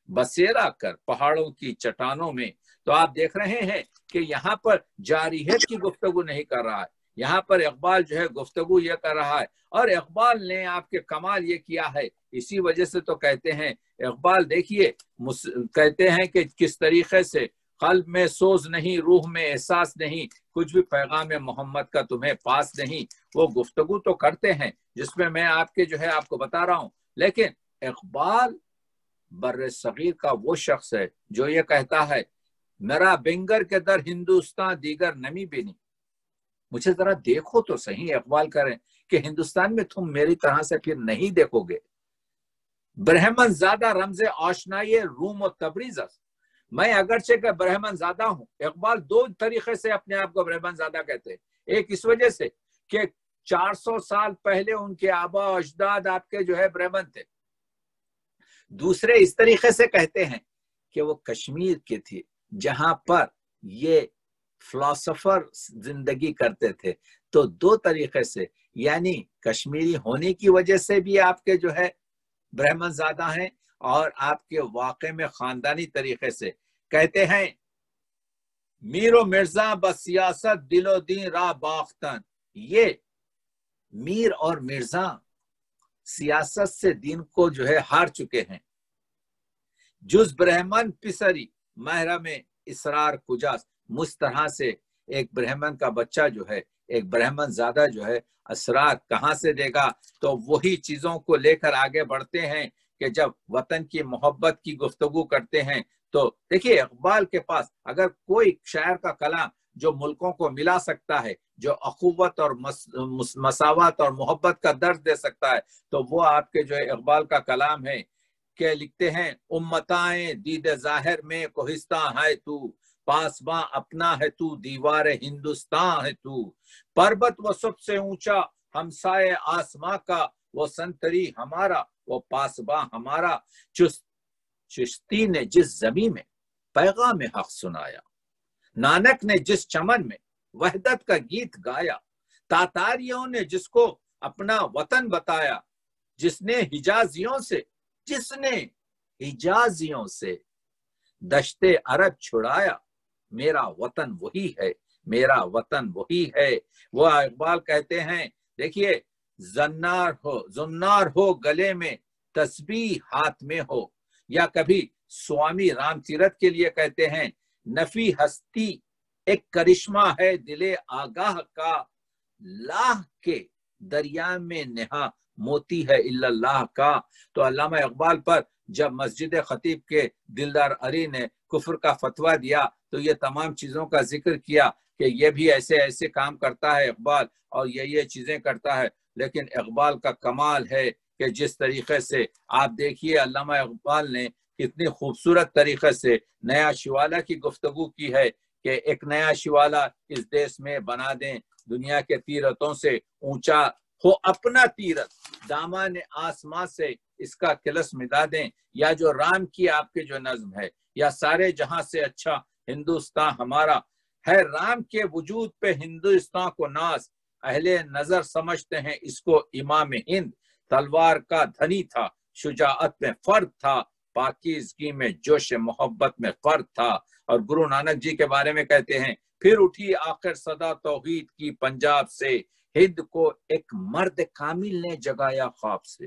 بسیرا کر پہاڑوں کی چٹانوں میں. تو آپ دیکھ رہے ہیں کہ یہاں پر جارحیت کی گفتگو نہیں کر رہا ہے، یہاں پر اقبال جو ہے گفتگو یہ کر رہا ہے. اور اقبال نے آپ کے کمال یہ کیا ہے، اسی وجہ سے تو کہتے ہیں اقبال دیکھیے کہتے ہیں کہ کس طریقے سے قلب میں سوز نہیں، روح میں احساس نہیں، کچھ بھی پیغام محمد کا تمہیں پاس نہیں. وہ گفتگو تو کرتے ہیں جس میں میں آپ کے جو ہے آپ کو بتا رہا ہوں. لیکن اقبال بر صغیر کا وہ شخص ہے جو یہ کہتا ہے میرا بنگر کے در ہندوستان دیگر نمی بینی. مجھے ذرا دیکھو تو صحیح، اقبال کریں کہ ہندوستان میں تم میری طرح سے پھر نہیں دیکھو گے. برہمن زادہ رمز آشنائی روم و تبریز است. میں اگرچہ کہ برہمن زادہ ہوں، اقبال دو طریقے سے اپنے آپ کو برہمن زادہ کہتے ہیں. ایک اس وجہ سے کہ 400 سال پہلے ان کے آبا و اجداد آپ کے جو ہے برہمن تھے. دوسرے اس طریقے سے کہتے ہیں کہ وہ کشمیر کے تھے جہاں پر یہ فلاسفر زندگی کرتے تھے. تو دو طریقے سے، یعنی کشمیری ہونے کی وجہ سے بھی آپ کے جو ہے برہمن زادہ ہیں، اور آپ کے واقع میں خاندانی طریقے سے. کہتے ہیں میر و مرزا بسیاست دل و دین راہ باختن. یہ میر اور مرزا سیاست سے دین کو جو ہے ہار چکے ہیں. جز برہمن پسری محرم اسرار کجاس. مجھ طرح سے ایک برہمن کا بچہ جو ہے، ایک برہمن زادہ جو ہے اسرار کہاں سے دے گا؟ تو وہی چیزوں کو لے کر آگے بڑھتے ہیں کہ جب وطن کی محبت کی گفتگو کرتے ہیں تو دیکھیے اقبال کے پاس اگر کوئی شاعر کا کلام جو ملکوں کو ملا سکتا ہے، جو اخوت اور مساوات اور محبت کا درد دے سکتا ہے، تو وہ آپ کے جو ہے اقبال کا کلام ہے. کہ لکھتے ہیں امتائیں دید ظاہر میں کوہستان ہے تو، پاسباں اپنا ہے تو، دیوار ہندوستان ہے تو. پربت و سب سے اونچا ہمسائے آسماں کا، وہ سنتری ہمارا وہ پاسباں ہمارا. چشتی نے جس زمین میں پیغام حق سنایا، نانک نے جس چمن میں وحدت کا گیت گایا، تاتاریوں نے جس کو اپنا وطن بتایا، جس نے حجازیوں سے دشت عرب چھڑایا، میرا وطن وہی ہے، میرا وطن وہی ہے. وہ اقبال کہتے ہیں دیکھیے زنار ہو گلے میں، تسبیح ہاتھ میں ہو. یا کبھی سوامی رام تیرتھ کے لیے کہتے ہیں نفی ہستی ایک کرشمہ ہے دل آگاہ کا، لاہ کے دریا میں نہا موتی ہے الا اللہ کا. تو علامہ اقبال پر جب مسجد خطیب کے دلدار علی نے کفر کا فتویٰ دیا تو یہ تمام چیزوں کا ذکر کیا کہ یہ بھی ایسے ایسے کام کرتا ہے اقبال، اور یہ چیزیں کرتا ہے. لیکن اقبال کا کمال ہے کہ جس طریقے سے آپ دیکھیے علامہ اقبال نے کتنی خوبصورت طریقے سے نیا شوالا کی گفتگو کی ہے کہ ایک نیا شوالا اس دیش میں بنا دیں، دنیا کے تیرتوں سے اونچا ہو اپنا تیرت، دامان آسماں سے اس کا کلس مٹا دیں. یا جو رام کی آپ کے جو نظم ہے، یا سارے جہاں سے اچھا ہندوستان ہمارا ہے، رام کے وجود پہ ہندوستان کو ناز، اہل نظر سمجھتے ہیں اس کو امام ہند. تلوار کا دھنی تھا، شجاعت میں فرد تھا، پاکیزگی میں جوش محبت میں فرد تھا. اور گرو نانک جی کے بارے میں کہتے ہیں پھر اٹھی آخر صدا توحید کی پنجاب سے، ہند کو ایک مرد کامل نے جگایا خواب سے.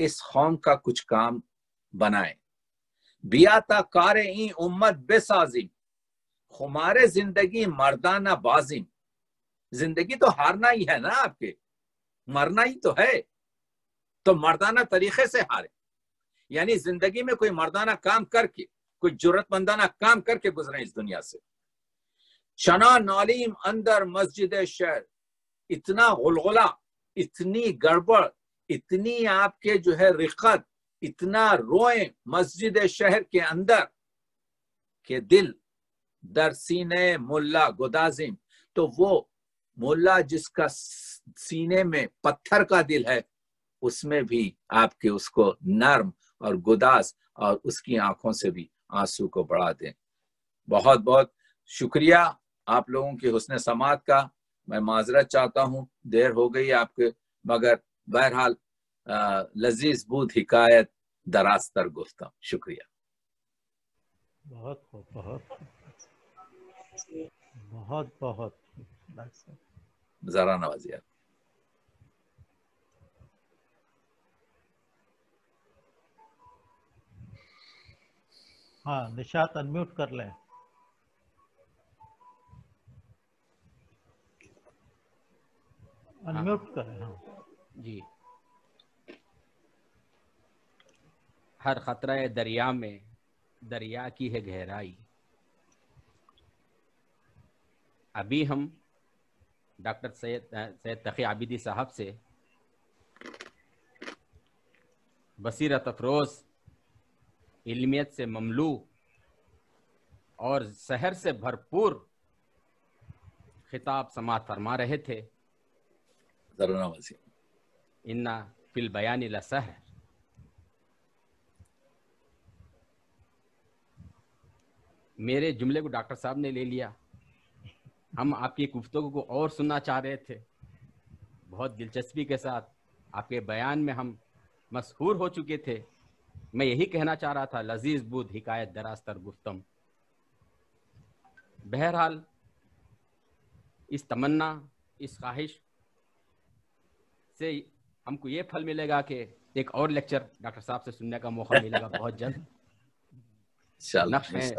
اس قوم کا کچھ کام بنائیں. بیاتا کار این امت بسازیم، ہمارے زندگی مردانہ بازیم. زندگی تو ہارنا ہی ہے نا، آپ کے مرنا ہی تو ہے، تو مردانہ طریقے سے ہارے. یعنی زندگی میں کوئی مردانہ کام کر کے، کوئی جرت مندانہ کام کر کے گزرے اس دنیا سے. چنا نالیم اندر مسجد شہر، اتنا غلغلہ، اتنی گڑبڑ، اتنی آپ کے جو ہے رقت، اتنا روئیں مسجد شہر کے اندر کہ دل در سینے ملا گدازم. تو وہ ملا جس کا سینے میں پتھر کا دل ہے، اس میں بھی آپ کے اس کو نرم اور گداز، اور اس کی آنکھوں سے بھی آنسو کو بڑھا دیں. بہت بہت شکریہ آپ لوگوں کی حسن سماعت کا. میں معذرت چاہتا ہوں، دیر ہو گئی آپ کے، مگر بہرحال لذیذ بود حکایت دراز تر گفتم. شکریہ. بہت خوب، بہت بہت ذرا نوازیہ. ہاں نشاط انمیوٹ کر لیں. انمیوٹ کریں. ہاں جی. ہر خطرہ دریا میں دریا کی ہے گہرائی. ابھی ہم ڈاکٹر سید تقی عابدی صاحب سے بصیرت افروز، علمیت سے مملو اور سحر سے بھرپور خطاب سماعت فرما رہے تھے. ذرا نوازیہ. انا فی البیان لسحر. میرے جملے کو ڈاکٹر صاحب نے لے لیا. ہم آپ کی گفتگو کو اور سننا چاہ رہے تھے. بہت دلچسپی کے ساتھ آپ کے بیان میں ہم مسحور ہو چکے تھے. میں یہی کہنا چاہ رہا تھا، لذیذ بود حکایت دراز تر گفتم. بہرحال اس تمنا، اس خواہش سے ہم کو یہ پھل ملے گا کہ ایک اور لیکچر ڈاکٹر صاحب سے سننے کا موقع ملے گا بہت جلد. نقش ہیں